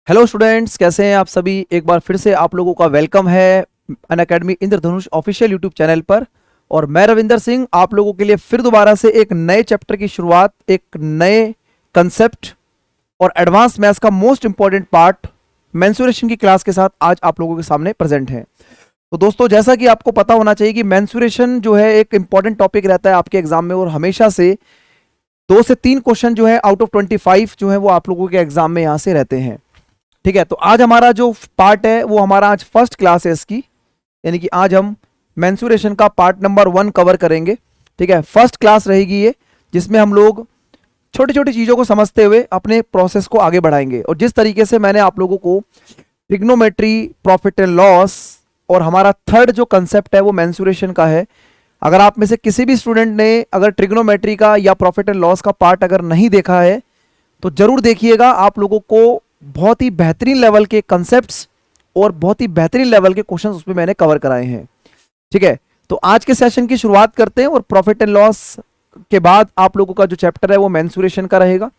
Hello students, कैसे हैं आप सभी। एक बार फिर से आप लोगों का वेलकम है अनअकैडमी इंद्रधनुष ऑफिशियल यूट्यूब चैनल पर। और मैं रविंदर सिंह आप लोगों के लिए फिर दोबारा से एक नए चैप्टर की शुरुआत, एक नए कंसेप्ट और एडवांस मैथ्स का मोस्ट इंपॉर्टेंट पार्ट मेंसुरेशन की क्लास के साथ आज आप लोगों के सामने प्रेजेंट है। तो दोस्तों, जैसा कि आपको पता होना चाहिए कि मेंसुरेशन जो है एक इंपॉर्टेंट टॉपिक रहता है आपके एग्जाम में, और हमेशा से 2 से 3 क्वेश्चन जो है आउट ऑफ 25 जो है वो आप लोगों के एग्जाम में यहाँ से रहते हैं। ठीक है, तो आज हमारा जो पार्ट है वो हमारा आज फर्स्ट क्लास है इसकी, यानी कि आज हम मेंसुरेशन का पार्ट नंबर 1 कवर करेंगे। ठीक है, फर्स्ट क्लास रहेगी ये, जिसमें हम लोग छोटी छोटी चीज़ों को समझते हुए अपने प्रोसेस को आगे बढ़ाएंगे। और जिस तरीके से मैंने आप लोगों को ट्रिग्नोमेट्री, प्रॉफिट एंड लॉस और हमारा थर्ड जो कंसेप्ट है वो मेंसुरेशन का है। अगर आप में से किसी भी स्टूडेंट ने अगर ट्रिग्नोमेट्री का या प्रॉफिट एंड लॉस का पार्ट अगर नहीं देखा है तो जरूर देखिएगा। आप लोगों को बहुत ही बेहतरीन लेवल के कंसेप्ट्स और बहुत ही बेहतरीन लेवल के क्वेश्चंस उसमें मैंने कवर कराए हैं। ठीक है, तो आज के सेशन की शुरुआत करते हैं और प्रॉफिट एंड लॉस के बाद आप लोगों का जो चैप्टर है वो मेंसुरेशन का रहेगा।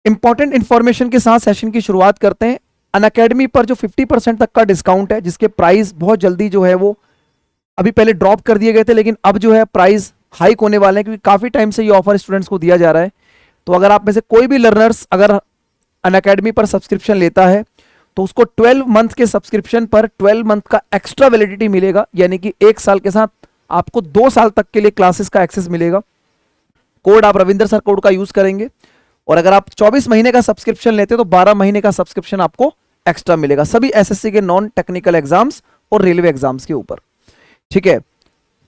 इंपॉर्टेंट इंफॉर्मेशन के साथ सेशन की शुरुआत करते हैं। अनअकैडमी पर जो 50% तक का डिस्काउंट है, जिसके प्राइस बहुत जल्दी जो है वो अभी पहले ड्रॉप कर दिए गए थे, लेकिन अब जो है प्राइस हाइक होने वाले हैं, क्योंकि काफी टाइम से ये ऑफर स्टूडेंट्स को दिया जा रहा है। तो अगर आप में से कोई भी लर्नर्स अगर अनअकैडमी पर सब्सक्रिप्शन लेता है तो उसको 12 मंथ के सब्सक्रिप्शन पर 12 मंथ का एक्स्ट्रा वैलिडिटी मिलेगा, यानी कि 1 साल के साथ आपको 2 साल तक के लिए क्लासेस का एक्सेस मिलेगा। कोड आप रविंदर सर कोड का यूज करेंगे। और अगर आप 24 महीने का सब्सक्रिप्शन लेते हैं तो 12 महीने का सब्सक्रिप्शन आपको एक्स्ट्रा मिलेगा, सभी एसएससी के नॉन टेक्निकल एग्जाम्स और रेलवे एग्जाम्स के ऊपर। ठीक है,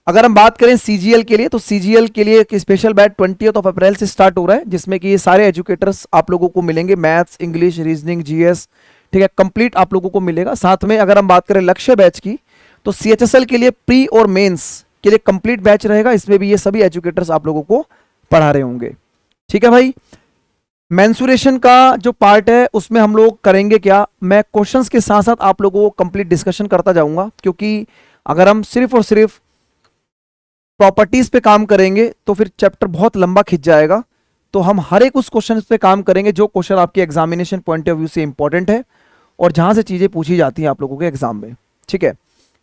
अगर हम बात करें सीजीएल के लिए, तो सीजीएल के लिए एक स्पेशल बैच 20 अप्रैल से स्टार्ट हो रहा है, जिसमें कि ये सारे एजुकेटर्स आप लोगों को मिलेंगे। मैथ्स, इंग्लिश, रीजनिंग, जीएस, ठीक है, कंप्लीट आप लोगों को मिलेगा। साथ में अगर हम बात करें लक्ष्य बैच की, तो सीएचएसएल के लिए प्री और मेंस के लिए कंप्लीट बैच रहेगा। इसमें भी ये सभी एजुकेटर्स आप लोगों को पढ़ा रहे होंगे। ठीक है भाई, मेंसुरेशन का जो पार्ट है उसमें हम लोग करेंगे क्या, मैं क्वेश्चंस के साथ साथ आप लोगों को कंप्लीट डिस्कशन करता जाऊंगा, क्योंकि अगर हम सिर्फ और सिर्फ प्रॉपर्टीज पे काम करेंगे तो फिर चैप्टर बहुत लंबा खिंच जाएगा। तो हम हर एक उस क्वेश्चन पे काम करेंगे जो क्वेश्चन आपके एग्जामिनेशन पॉइंट ऑफ व्यू से इंपॉर्टेंट है और जहां से चीजें पूछी जाती हैं आप लोगों के एग्जाम में। ठीक है,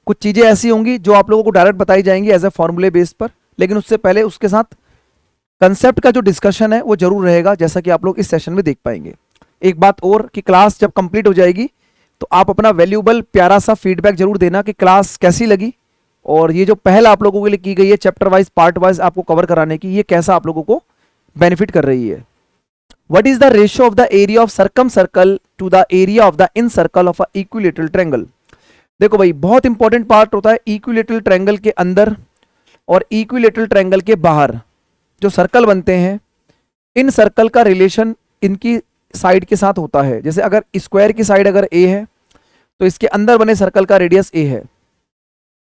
कुछ चीजें ऐसी होंगी जो आप लोगों को डायरेक्ट बताई जाएंगी एज ए फॉर्मूले बेस पर, लेकिन उससे पहले उसके साथ कंसेप्ट का जो डिस्कशन है वो जरूर रहेगा, जैसा कि आप लोग इस सेशन में देख पाएंगे। एक बात और कि क्लास जब कंप्लीट हो जाएगी तो आप अपना वैल्यूएबल प्यारा सा फीडबैक जरूर देना कि क्लास कैसी लगी, और ये जो पहल आप लोगों के लिए की गई है चैप्टर वाइज पार्ट वाइज आपको कवर कराने की, ये कैसा आप लोगों को बेनिफिट कर रही है। What is the ratio of the area of circumcircle to the area of the incircle of a equilateral triangle. देखो भाई, बहुत इंपॉर्टेंट पार्ट होता है इक्विलेटरल ट्रायंगल के अंदर और इक्विलेटरल ट्रायंगल के बाहर जो सर्कल बनते हैं, इन सर्कल का रिलेशन इनकी साइड के साथ होता है। जैसे अगर स्क्वायर की साइड अगर ए है तो इसके अंदर बने सर्कल का रेडियस ए है,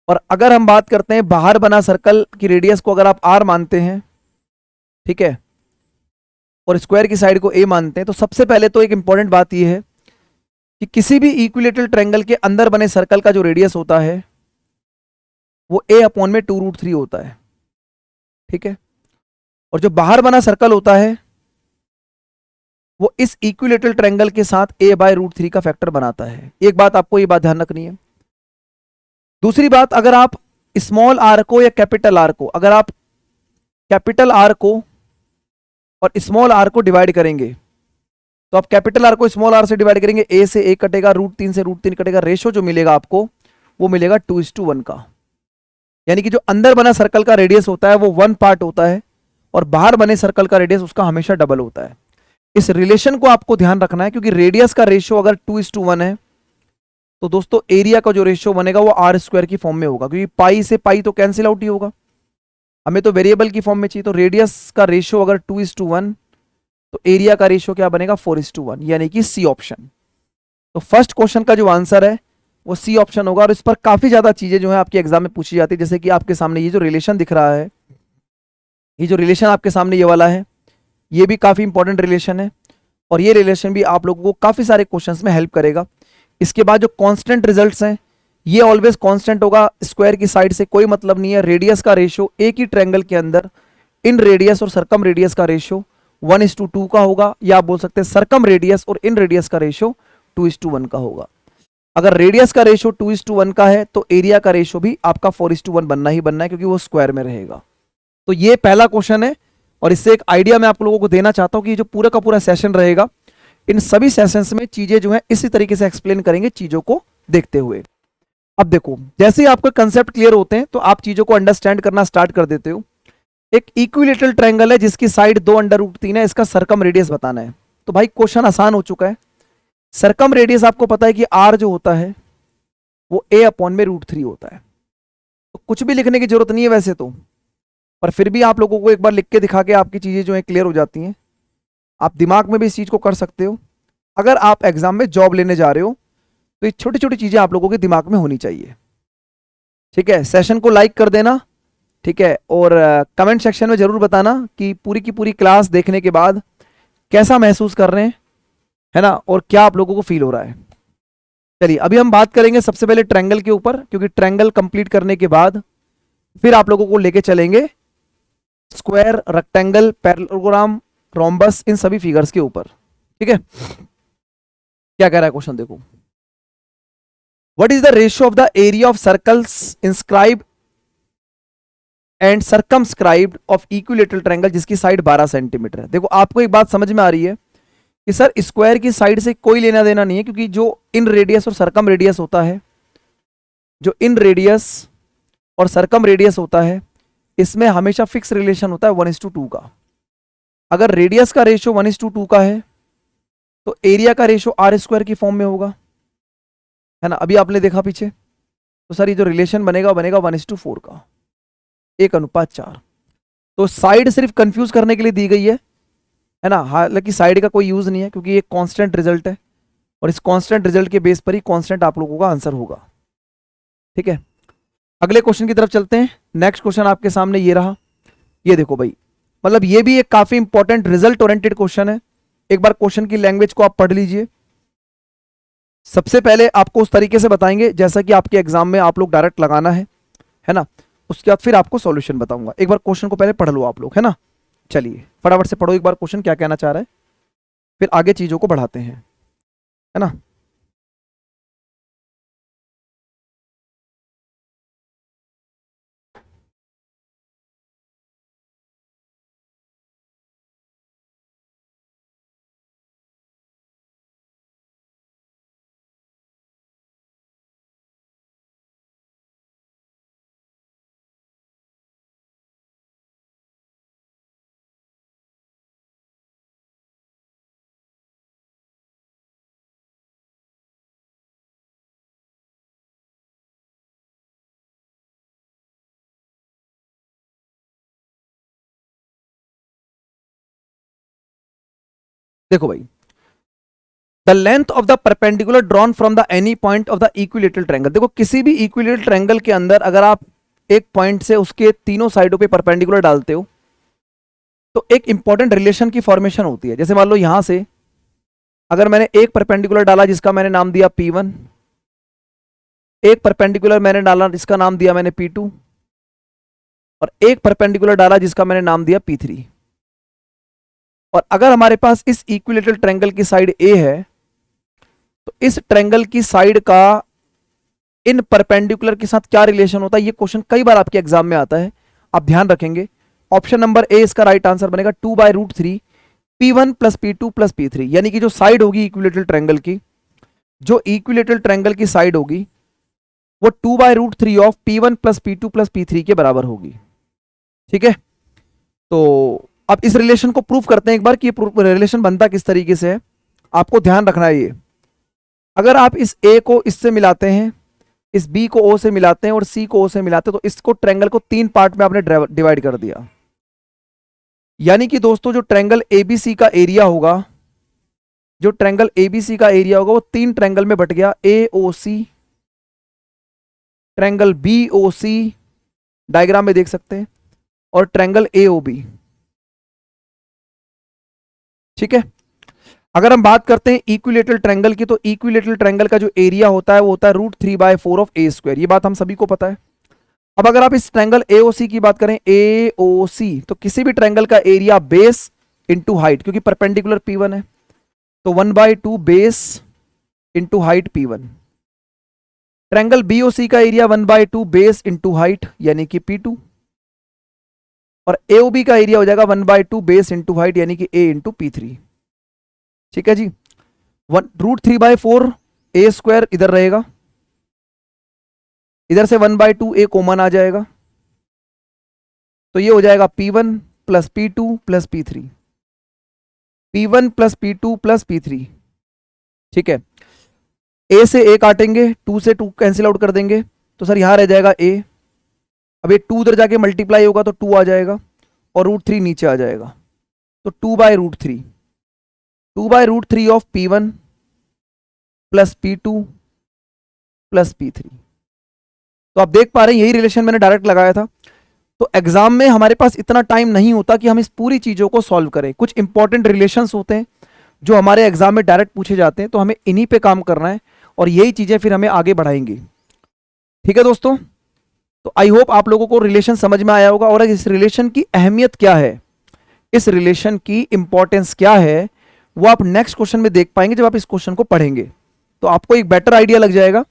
और अगर हम बात करते हैं बाहर बना सर्कल की रेडियस को अगर आप आर मानते हैं, ठीक है, और स्क्वायर की साइड को ए मानते हैं, तो सबसे पहले तो एक इंपॉर्टेंट बात यह है कि किसी भी इक्विलेटरल ट्रायंगल के अंदर बने सर्कल का जो रेडियस होता है वो ए अपॉन में 2√3 होता है। ठीक है, और जो बाहर बना सर्कल होता है वो इस इक्विलेटरल ट्रायंगल के साथ a/√3 का फैक्टर बनाता है। एक बात आपको ये बात ध्यान रखनी है। दूसरी बात, अगर आप स्मॉल आर को या कैपिटल आर को, अगर आप कैपिटल आर को और स्मॉल आर को डिवाइड करेंगे तो आप कैपिटल आर को स्मॉल आर से डिवाइड करेंगे, ए से ए कटेगा, √3 से √3 कटेगा, रेशो जो मिलेगा आपको वो मिलेगा 2:1 का। यानी कि जो अंदर बना सर्कल का रेडियस होता है वो 1 पार्ट होता है और बाहर बने सर्कल का रेडियस उसका हमेशा डबल होता है। इस रिलेशन को आपको ध्यान रखना है, क्योंकि रेडियस का रेशियो अगर 2:1 है तो दोस्तों एरिया का जो रेशियो बनेगा वो r² की फॉर्म में होगा, क्योंकि पाई से पाई तो कैंसिल आउट ही होगा, हमें तो वेरिएबल की फॉर्म में चाहिए। तो रेडियस का रेशियो अगर 2:1 तो एरिया का रेशियो क्या बनेगा 4:1, यानी कि सी ऑप्शन। तो फर्स्ट क्वेश्चन का जो आंसर है वो सी ऑप्शन होगा। और इस पर काफी ज्यादा चीजें जो है आपके एग्जाम में पूछी जाती है, जैसे कि आपके सामने ये जो रिलेशन दिख रहा है, ये जो रिलेशन आपके सामने ये वाला है, ये भी काफी इंपॉर्टेंट रिलेशन है और ये रिलेशन भी आप लोगों को काफी सारे क्वेश्चंस में हेल्प करेगा। इसके बाद जो कांस्टेंट रिजल्ट्स हैं ये ऑलवेज कांस्टेंट होगा, स्क्वायर की साइड से कोई मतलब नहीं है। रेडियस का रेशियो एक ही ट्रायंगल के अंदर इन रेडियस और सर्कम रेडियस का रेशियो 1:2 का होगा, या आप बोल सकते हैं सर्कम रेडियस और इन रेडियस का रेशियो 2:1 का होगा। अगर रेडियस का रेशियो 2:1 का है तो एरिया का रेशियो भी आपका 4:1 बनना ही बनना है, क्योंकि वो स्क्वायर में रहेगा। तो ये पहला क्वेश्चन है, और इससे एक आइडिया मैं आप लोगों को देना चाहता हूं कि जो पूरा का पूरा सेशन रहेगा, इन सभी सेशंस में चीजें जो है इसी तरीके से एक्सप्लेन करेंगे चीजों को देखते हुए। अब देखो, जैसे ही आपको कंसेप्ट क्लियर होते हैं तो आप चीजों को अंडरस्टैंड करना स्टार्ट कर देते हो। एक इक्विलेटरल ट्रायंगल है जिसकी साइड 2√3 है, इसका सरकम रेडियस बताना है। तो भाई क्वेश्चन आसान हो चुका है। सरकम रेडियस आपको पता है कि आर जो होता है वो a/√3 होता है, तो कुछ भी लिखने की जरूरत नहीं है वैसे तो, पर फिर भी आप लोगों को एक बार लिख के दिखा के आपकी चीजें जो है क्लियर हो जाती हैं। आप दिमाग में भी इस चीज को कर सकते हो। अगर आप एग्जाम में जॉब लेने जा रहे हो तो ये छोटी छोटी चीजें आप लोगों के दिमाग में होनी चाहिए। ठीक है, सेशन को लाइक कर देना, ठीक है, और कमेंट सेक्शन में जरूर बताना कि पूरी की पूरी क्लास देखने के बाद कैसा महसूस कर रहे हैं, है ना, और क्या आप लोगों को फील हो रहा है। चलिए अभी हम बात करेंगे सबसे पहले ट्रायंगल के ऊपर, क्योंकि ट्रायंगल कंप्लीट करने के बाद फिर आप लोगों को लेके चलेंगे स्क्वायर, रेक्टेंगल, पैरेललोग्राम, रोम्बस, इन सभी फिगर्स के ऊपर। ठीक है, क्या कह रहा है क्वेश्चन देखो। What is the ratio of the area of circles inscribe and circumscribed of equilateral triangle जिसकी साइड 12 सेंटीमीटर है। देखो आपको एक बात समझ में आ रही है कि सर स्क्वायर की साइड से कोई लेना देना नहीं है, क्योंकि जो इन रेडियस और सरकम रेडियस होता है, जो इन रेडियस और सरकम रेडियस होता है, इसमें हमेशा फिक्स रिलेशन होता है 1:2 का। अगर रेडियस का रेशियो 1:2 का है तो एरिया का रेशियो r² की फॉर्म में होगा, है ना। अभी आपने देखा पीछे, तो सर ये जो रिलेशन बनेगा बनेगा 1:4 का, 1:4। तो साइड सिर्फ कंफ्यूज करने के लिए दी गई है ना। हालांकि साइड का कोई यूज नहीं है, क्योंकि ये कांस्टेंट रिजल्ट है, और इस कांस्टेंट रिजल्ट के बेस पर ही कांस्टेंट आप लोगों का आंसर होगा। ठीक है, अगले क्वेश्चन की तरफ चलते हैं। नेक्स्ट क्वेश्चन आपके सामने ये रहा। ये देखो भाई, मतलब ये भी एक काफी इंपॉर्टेंट रिजल्ट ओरिएंटेड क्वेश्चन है। एक बार क्वेश्चन की लैंग्वेज को आप पढ़ लीजिए। सबसे पहले आपको उस तरीके से बताएंगे जैसा कि आपके एग्जाम में आप लोग डायरेक्ट लगाना है ना। उसके बाद फिर आपको सॉल्यूशन बताऊंगा। एक बार क्वेश्चन को पहले पढ़ लो आप लोग, है ना। चलिए फटाफट से पढ़ो एक बार क्वेश्चन क्या कहना चाह रहा है, फिर आगे चीजों को बढ़ाते हैं, है ना। देखो भाई, the length of the perpendicular drawn from the any point of the equilateral triangle. देखो किसी भी इक्विलेटरल ट्रायंगल के अंदर अगर आप एक पॉइंट से उसके तीनों साइडों पे परपेंडिकुलर डालते हो तो एक इंपॉर्टेंट रिलेशन की फॉर्मेशन होती है। जैसे मान लो यहां से अगर मैंने एक परपेंडिकुलर डाला जिसका मैंने नाम दिया P1, एक परपेंडिकुलर मैंने डाला जिसका नाम दिया मैंने P2, और एक परपेंडिकुलर डाला जिसका मैंने नाम दिया P3। और अगर हमारे पास इस इक्विलेटरल ट्रायंगल की साइड A है तो इस ट्रायंगल की साइड का इन परपेंडिकुलर के साथ क्या रिलेशन होता है, ये क्वेश्चन कई बार आपके एग्जाम में आता है, आप ध्यान रखेंगे। ऑप्शन नंबर ए इसका राइट आंसर बनेगा 2/√3 P1 + P2 + P3, यानी कि जो साइड होगी इक्विलेटरल ट्रायंगल की, जो इक्विलेटरल ट्रायंगल की साइड होगी वो 2/√3 ऑफ P1 + P2 + P3 के बराबर होगी। ठीक है, तो अब इस रिलेशन को प्रूफ करते हैं एक बार कि ये रिलेशन बनता किस तरीके से है। आपको ध्यान रखना है ये, अगर आप इस A को इससे मिलाते हैं, इस B को O से मिलाते हैं और C को O से मिलाते हैं, तो इसको ट्रायंगल को 3 पार्ट में आपने डिवाइड कर दिया। यानी कि दोस्तों जो ट्रायंगल ABC का एरिया होगा, जो ट्रायंगल ABC का एरिया होगा वो 3 ट्रायंगल में बट गया, AOC, ट्रायंगल BOC डायग्राम में देख सकते हैं, और ट्रायंगल AOB। ठीक है, अगर हम बात करते हैं इक्विलेटरल ट्रायंगल की, तो इक्विलेटरल ट्रायंगल का जो एरिया होता है वो होता है √3/4 ऑफ A²। ये बात हम सभी को पता है। अब अगर आप इस ट्रायंगल AOC की बात करें, AOC, तो किसी भी ट्रायंगल का एरिया बेस इंटू हाइट, क्योंकि परपेंडिकुलर P1 है, तो 1/2 base into height P1। Triangle BOC का एरिया 1/2 बेस इंटू हाइट यानी कि P2, और AOB का एरिया हो जाएगा 1/2 बेस इंटू हाइट यानी कि A इंटू P3। ठीक है जी। √3/4 A स्क्वायर इधर रहेगा, इधर से 1/2 A कॉमन आ जाएगा, तो ये हो जाएगा P1 plus P2 plus P3, P1 plus P2 plus P3। ठीक है, A से A काटेंगे, 2 से 2 कैंसिल आउट कर देंगे, तो सर यहां रह जाएगा A। अब ये 2 उधर जाके मल्टीप्लाई होगा तो 2 आ जाएगा, और √3 नीचे आ जाएगा, तो 2/√3, 2/√3 of P1 plus P2 plus P3। तो आप देख पा रहे हैं यही रिलेशन मैंने डायरेक्ट लगाया था। तो एग्जाम में हमारे पास इतना टाइम नहीं होता कि हम इस पूरी चीजों को सॉल्व करें, कुछ इंपॉर्टेंट रिलेशंस होते हैं जो हमारे एग्जाम में डायरेक्ट पूछे जाते हैं, तो हमें इन्हीं पे काम करना है और यही चीजें फिर हमें आगे बढ़ाएंगी। ठीक है दोस्तों, तो आई होप आप लोगों को रिलेशन समझ में आया होगा, और इस रिलेशन की अहमियत क्या है, इस रिलेशन की इंपॉर्टेंस क्या है, वो आप नेक्स्ट क्वेश्चन में देख पाएंगे जब आप इस क्वेश्चन को पढ़ेंगे, तो आपको एक बेटर आइडिया लग जाएगा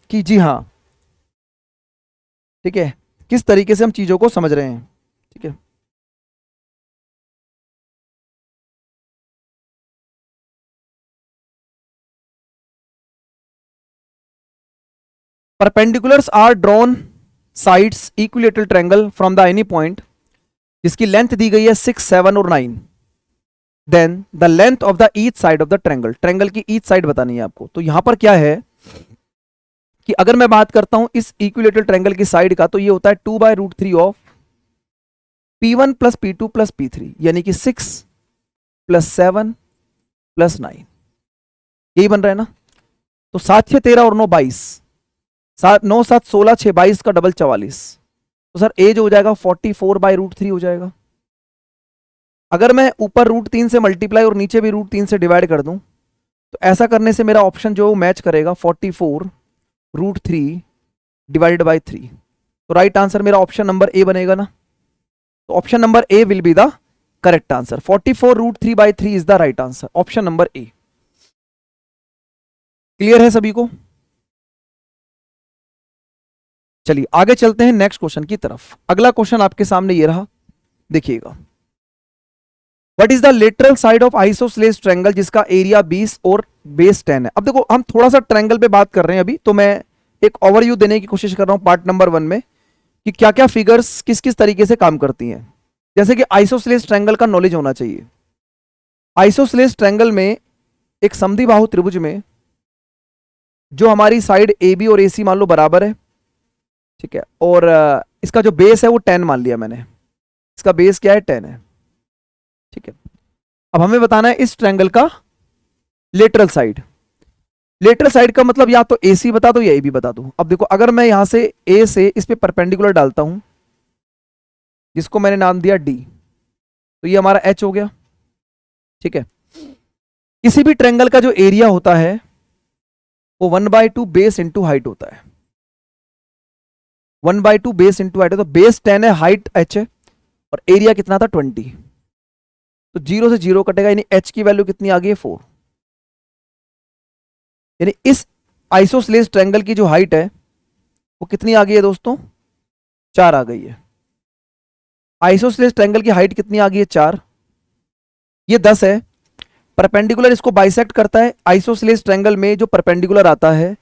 कि जी हाँ, ठीक है, किस तरीके से हम चीजों को समझ रहे हैं। ठीक है, perpendiculars are drawn sides equilateral triangle from the any point, जिसकी लेंथ दी गई है 6, 7 और 9, then the length of the each side of the triangle, triangle की ईच साइड बतानी है आपको। तो यहां पर क्या है कि अगर मैं बात करता हूं इस इक्विलेटरल ट्रायंगल की साइड का, तो ये होता है 2/√3 of P1 plus P2 plus P3 यानी कि 6 प्लस 7 प्लस 9, यही बन रहा है ना। तो 7 6 13 और 9 22, 9 7 16 6 22 का डबल 44, तो सर ए जो हो जाएगा 44/√3 हो जाएगा। अगर मैं ऊपर √3 से मल्टीप्लाई और नीचे भी √3 से डिवाइड कर दूं, तो ऐसा करने से मेरा ऑप्शन जो मैच करेगा 44√3 डिवाइडेड बाई 3, तो राइट आंसर मेरा ऑप्शन नंबर ए बनेगा ना। तो option number A will be the correct answer, 44√3/3 is the right answer, option number A. Clear है सभी को? चलिए आगे चलते हैं नेक्स्ट क्वेश्चन की तरफ। अगला क्वेश्चन आपके सामने ये रहा, देखिएगा। What is the lateral side of isosceles triangle जिसका एरिया 20 और बेस 10 है। अब देखो हम थोड़ा सा ट्रायंगल पे बात कर रहे हैं अभी, तो मैं एक ओवरव्यू देने की कोशिश कर रहा हूं पार्ट नंबर 1 में कि क्या क्या फिगर्स किस किस तरीके से काम करती हैं। जैसे कि आइसोसेलेस ट्रायंगल का नॉलेज होना चाहिए। आइसोसेलेस ट्रायंगल में एक समद्विबाहु त्रिभुज में जो हमारी साइड ए बी और ए सी मान लो बराबर है, ठीक है, और इसका जो बेस है वो 10 मान लिया मैंने, इसका बेस क्या है 10 है, ठीक है। अब हमें बताना है इस ट्रायंगल का लेटरल साइड। लेटरल साइड का मतलब या तो ए सी बता दो या ए बी बता दो। अब देखो अगर मैं यहां से ए से इस पे परपेंडिकुलर डालता हूं जिसको मैंने नाम दिया डी, तो ये हमारा एच हो गया, ठीक है। किसी भी ट्रायंगल का जो एरिया होता है वो 1/2 बेस इंटू हाइट होता है, 1/2 बेस इंटू हाइट है, तो बेस 10 है, हाइट एच है, और एरिया कितना था 20, तो 0 से 0 कटेगा, यानी एच की वैल्यू कितनी आ गई है 4। यानी इस आइसोसेलेस ट्रायंगल की जो हाइट है वो कितनी आ गई है दोस्तों, 4 आ गई है। आइसोसेलेस ट्रायंगल की हाइट कितनी आ गई है 4, ये 10 है। परपेंडिकुलर इसको बाइसेक्ट करता है, आइसोसेलेस ट्रायंगल में जो परपेंडिकुलर आता है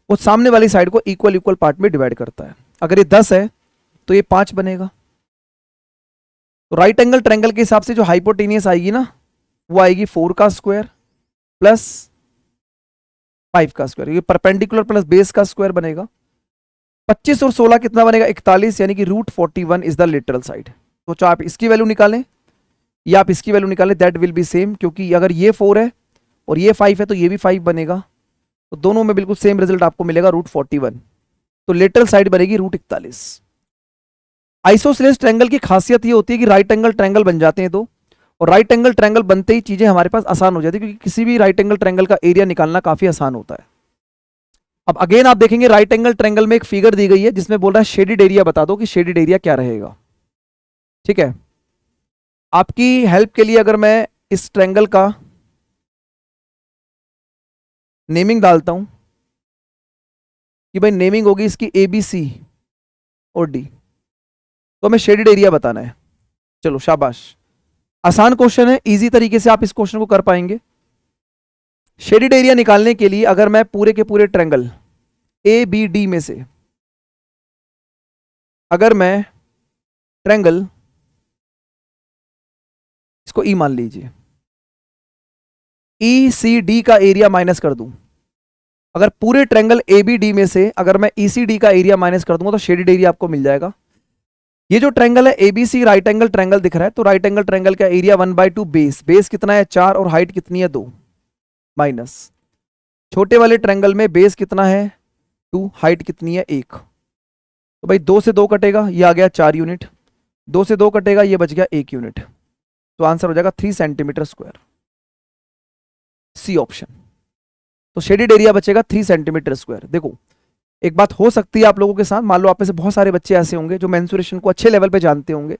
वो सामने वाली साइड को इक्वल इक्वल पार्ट में डिवाइड करता है। अगर ये 10 है तो ये 5 बनेगा। तो राइट एंगल ट्रायंगल के हिसाब से जो हाइपोटेनियस आएगी ना वो आएगी 4 का स्क्वायर प्लस 5 का स्क्वायर, ये परपेंडिकुलर प्लस बेस का स्क्वायर बनेगा। 25 और 16 कितना बनेगा 41, यानी कि √41 इज द लेटरल साइड। तो चाहे आप इसकी वैल्यू निकालें या आप इसकी वैल्यू निकालें, दैट विल बी सेम, क्योंकि अगर ये 4 है और ये 5 है तो ये भी 5 बनेगा, तो दोनों में बिल्कुल सेम रिजल्ट आपको मिलेगा √41। तो लेटरल साइड बनेगी √41। आइसोसेलेस ट्रायंगल की खासियत ये होती है कि राइट एंगल ट्रायंगल बन जाते हैं, तो और राइट एंगल ट्रायंगल बनते ही चीजें हमारे पास आसान हो जाती है, क्योंकि किसी भी राइट एंगल ट्रायंगल का एरिया निकालना काफी आसान होता है। अब अगेन आप देखेंगे राइट एंगल ट्रायंगल में एक फिगर दी गई है जिसमें बोल रहा है शेडेड एरिया बता दो कि शेडेड एरिया क्या रहेगा, ठीक है। आपकी हेल्प के लिए अगर मैं इस ट्रायंगल का नेमिंग डालता हूं कि भाई नेमिंग होगी इसकी ए बी सी और डी, तो हमें शेडेड एरिया बताना है। चलो शाबाश, आसान क्वेश्चन है, इजी तरीके से आप इस क्वेश्चन को कर पाएंगे। शेडेड एरिया निकालने के लिए अगर मैं पूरे के पूरे ट्रायंगल ए बी डी में से अगर मैं ट्रायंगल इसको ई मान लीजिए, ई सी डी का एरिया माइनस कर दूं, अगर पूरे ट्रायंगल ए बी डी में से अगर मैं ई सी डी का एरिया माइनस कर दूंगा तो शेडेड एरिया आपको मिल जाएगा। ये जो ट्रायंगल है एबीसी राइट एंगल ट्रायंगल दिख रहा है, तो राइट एंगल ट्रायंगल का एरिया 1/2 बेस, बेस कितना है 4 और हाइट कितनी है 2, माइनस छोटे वाले ट्रायंगल में बेस कितना है 2, हाइट कितनी है 1, तो भाई 2 से 2 कटेगा, ये आ गया 4 यूनिट, 2 से 2 कटेगा, ये बच गया 1 यूनिट, तो आंसर हो जाएगा 3 सेंटीमीटर स्क्वायर, सी ऑप्शन। तो शेडेड एरिया बचेगा 3 सेंटीमीटर स्क्वायर। देखो एक बात हो सकती है आप लोगों के साथ, मान लो आप में से बहुत सारे बच्चे ऐसे होंगे जो मेंसुरेशन को अच्छे लेवल पे जानते होंगे,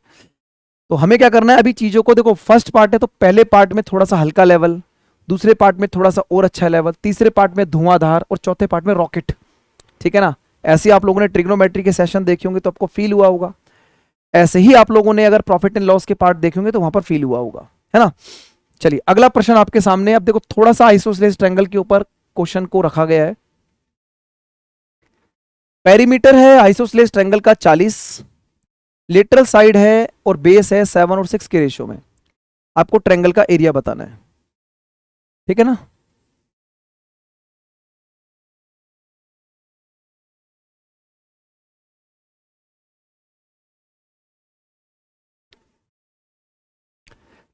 तो हमें क्या करना है अभी चीजों को, देखो फर्स्ट पार्ट है तो पहले पार्ट में थोड़ा सा हल्का लेवल, दूसरे पार्ट में थोड़ा सा और अच्छा लेवल, तीसरे पार्ट में धुआंधार और चौथे पार्ट में रॉकेट, ठीक है ना। ऐसे आप लोगों ने ट्रिग्नोमेट्री के सेशन देखे होंगे तो आपको फील हुआ होगा, ऐसे ही आप लोगों ने अगर प्रॉफिट एंड लॉस के पार्ट देखे होंगे तो वहां पर फील हुआ होगा, है ना। चलिए अगला प्रश्न आपके सामने, अब देखो थोड़ा सा आइसोसेलेस ट्रायंगल के ऊपर क्वेश्चन को रखा गया है। पेरीमीटर है आइसोसेलेस ट्रायंगल का 40, लेटरल साइड है और बेस है 7 और 6 के रेशियो में, आपको ट्रायंगल का एरिया बताना है, ठीक है ना।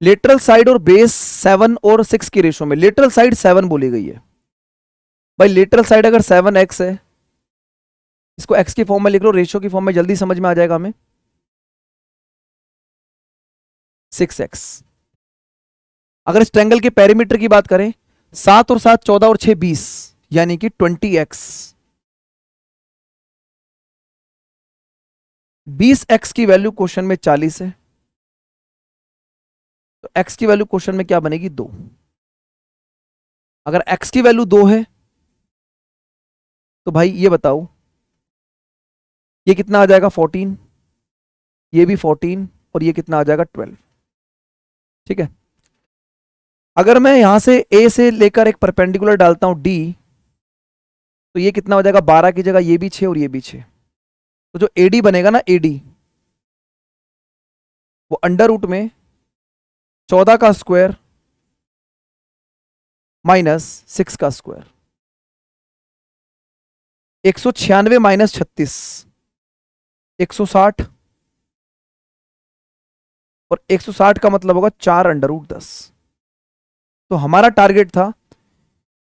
लेटरल साइड और बेस 7 और 6 के रेशियो में, लेटरल साइड 7 बोली गई है भाई, लेटरल साइड अगर 7x है, इसको x की फॉर्म में लिख लो, रेशियो की फॉर्म में जल्दी समझ में आ जाएगा हमें, 6x। अगर इस ट्रायंगल के पेरीमीटर की बात करें, 7 और 7 14 और 6 20, यानी कि 20x, 20x की वैल्यू क्वेश्चन में 40 है, तो x की वैल्यू क्वेश्चन में क्या बनेगी 2। अगर x की वैल्यू 2 है तो भाई ये बताओ ये कितना आ जाएगा 14, ये भी 14 और ये कितना आ जाएगा 12, ठीक है। अगर मैं यहां से a से लेकर एक परपेंडिकुलर डालता हूं d, तो ये कितना हो जाएगा 12 की जगह ये भी 6 और ये भी 6, तो जो AD बनेगा ना AD, वो अंडर रूट में 14 का स्क्वायर माइनस 6 का स्क्वायर, 196 माइनस 36 160, और 160 का मतलब होगा 4 अंडर रूट 10। तो हमारा टारगेट था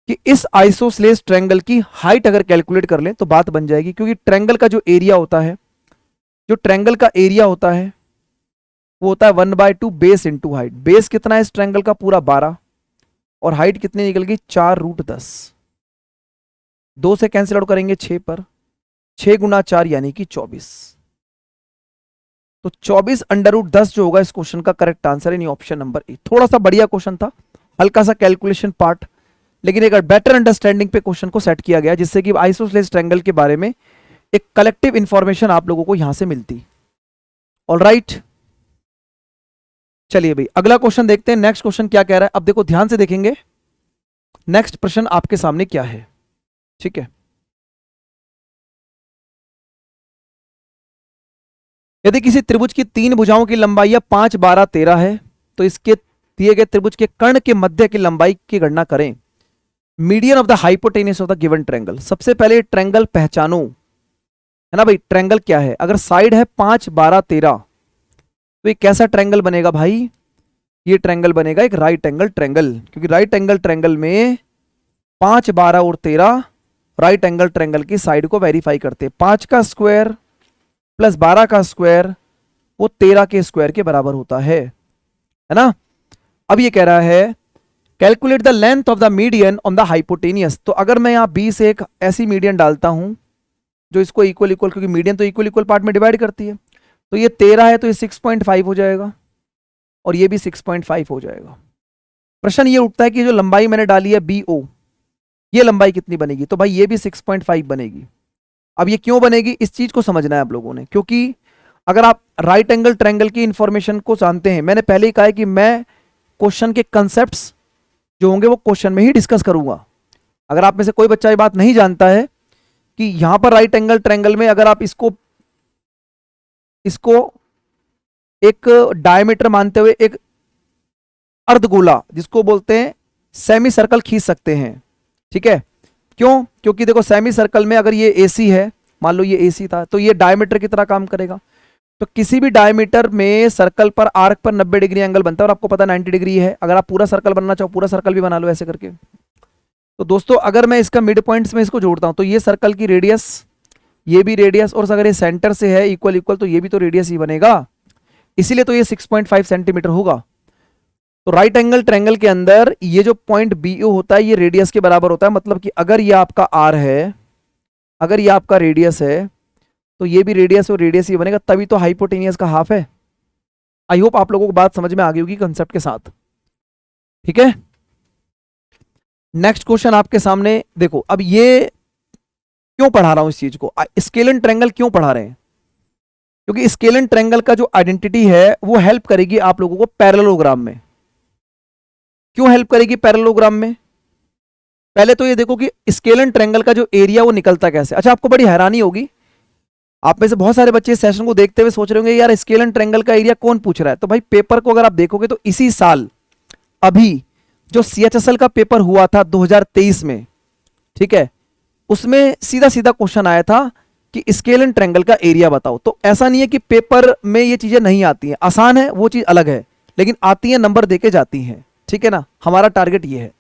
कि इस आइसोसेलेस ट्रायंगल की हाइट अगर कैलकुलेट कर लें तो बात बन जाएगी, क्योंकि ट्रायंगल का जो एरिया होता है, जो ट्रायंगल का एरिया होता है वो होता है 1/2 बेस इंटू हाइट। बेस कितना है इस ट्रायंगल का पूरा 12, और हाइट कितनी निकल गई 4 रूट 10, 2 से कैंसिल आउट करेंगे 6 पर, 6 गुना 4 यानी कि 24, तो 24 अंडर रूट 10 जो होगा इस क्वेश्चन का करेक्ट आंसर है, ऑप्शन नंबर ए। थोड़ा सा बढ़िया क्वेश्चन था, हल्का सा कैलकुलेशन पार्ट, लेकिन एक बेटर अंडरस्टैंडिंग पे क्वेश्चन को सेट किया गया, जिससे कि आइसोसेलेस ट्रायंगल के बारे में एक कलेक्टिव इंफॉर्मेशन आप लोगों को यहां से मिलती। ऑलराइट, चलिए भाई अगला क्वेश्चन देखते हैं, नेक्स्ट क्वेश्चन क्या कह रहा है। अब देखो ध्यान से देखेंगे नेक्स्ट प्रश्न आपके सामने क्या है, ठीक है। यदि किसी त्रिभुज की 3 भुजाओं की लंबाई 5 12 13 है, तो इसके दिए गए त्रिभुज के कर्ण के मध्य की लंबाई की गणना करें। Median of the hypotenuse of the given triangle. सबसे पहले ट्रायंगल पहचानो, है ना भाई। ट्रायंगल क्या है, अगर साइड है 5 12 13, तो ये कैसा ट्रायंगल बनेगा भाई, ये ट्रायंगल बनेगा एक राइट एंगल ट्रायंगल, क्योंकि राइट एंगल ट्रायंगल में 5 12 और 13 राइट एंगल ट्रायंगल की साइड को वेरीफाई करते हैं। 5 का स्क्वायर प्लस 12 का स्क्वायर वो 13 के स्क्वायर के बराबर होता है ना। अब ये कह रहा है calculate the length of the median on the hypotenuse. तो अगर मैं यहां 20 एक ऐसी मीडियन डालता हूं जो इसको इक्वल इक्वल, क्योंकि मीडियन तो इक्वल इक्वल पार्ट में डिवाइड करती है, तो ये 13 है तो ये 6.5 हो जाएगा, और ये भी 6.5 हो जाएगा। प्रश्न ये उठता है कि जो लंबाई मैंने डाली है BO, ये लंबाई कितनी बनेगी? तो भाई ये भी 6.5 बनेगी। अब ये क्यों बनेगी, इस चीज को समझना है आप लोगों ने, क्योंकि अगर आप राइट एंगल ट्रायंगल की इंफॉर्मेशन को जानते हैं, मैंने पहले ही कहा है कि मैं क्वेश्चन के कंसेप्ट्स जो होंगे वो क्वेश्चन में ही डिस्कस करूंगा। अगर आप में से कोई बच्चा ये बात नहीं जानता है कि यहां पर राइट एंगल ट्रायंगल में अगर आप इसको एक डायमीटर मानते हुए एक अर्धगोला जिसको बोलते हैं सेमी सर्कल खींच सकते हैं, ठीक है। क्यों? क्योंकि देखो सेमी सर्कल में अगर ये AC है, मान लो ये AC था, तो ये डायमीटर की तरह काम करेगा। तो किसी भी डायमीटर में सर्कल पर आर्क पर 90 डिग्री एंगल बनता है, और आपको पता 90 डिग्री है। अगर आप पूरा सर्कल बनना चाहो पूरा सर्कल भी बना लो ऐसे करके। तो दोस्तों अगर मैं इसका मिड पॉइंट्स में इसको जोड़ता हूं तो ये सर्कल की रेडियस, ये भी रेडियस, और अगर ये सेंटर से है इक्वल इक्वल तो ये भी तो रेडियस ही बनेगा, इसीलिए तो ये 6.5 सेंटीमीटर होगा। तो राइट एंगल ट्रायंगल के अंदर ये जो पॉइंट BO होता है ये रेडियस के बराबर होता है। मतलब कि अगर ये आपका R है, अगर ये आपका रेडियस है, तो ये भी रेडियस और रेडियस ही बनेगा, तभी तो हाइपोटेनियस का हाफ है। आई होप आप लोगों को बात समझ में आ गई होगी कंसेप्ट के साथ, ठीक है। नेक्स्ट क्वेश्चन आपके सामने देखो। अब ये क्यों पढ़ा रहा हूं इस चीज को, स्केलन ट्रायंगल क्यों पढ़ा रहे हैं? क्योंकि स्केलन ट्रायंगल का जो आइडेंटिटी है वो हेल्प करेगी आप लोगों को पैरेललोग्राम में। क्यों हेल्प करेगी पैरेललोग्राम में? पहले तो ये देखो कि स्केलन ट्रायंगल का जो एरिया वो निकलता कैसे। अच्छा, आपको बड़ी हैरानी होगी, आप में से बहुत सारे बच्चे इस सेशन को देखते हुए सोच रहे होंगे यार स्केलन ट्रायंगल का एरिया कौन पूछ रहा है। तो भाई पेपर को अगर आप देखोगे तो इसी साल अभी जो CHSL का पेपर हुआ था 2023 में, ठीक है, उसमें सीधा सीधा क्वेश्चन आया था कि स्केलन ट्रायंगल का एरिया बताओ। तो ऐसा नहीं है कि पेपर में ये चीजें नहीं आती हैं, आसान है वो चीज अलग है, लेकिन आती हैं, नंबर देके जाती हैं, ठीक है ना। हमारा टारगेट ये है।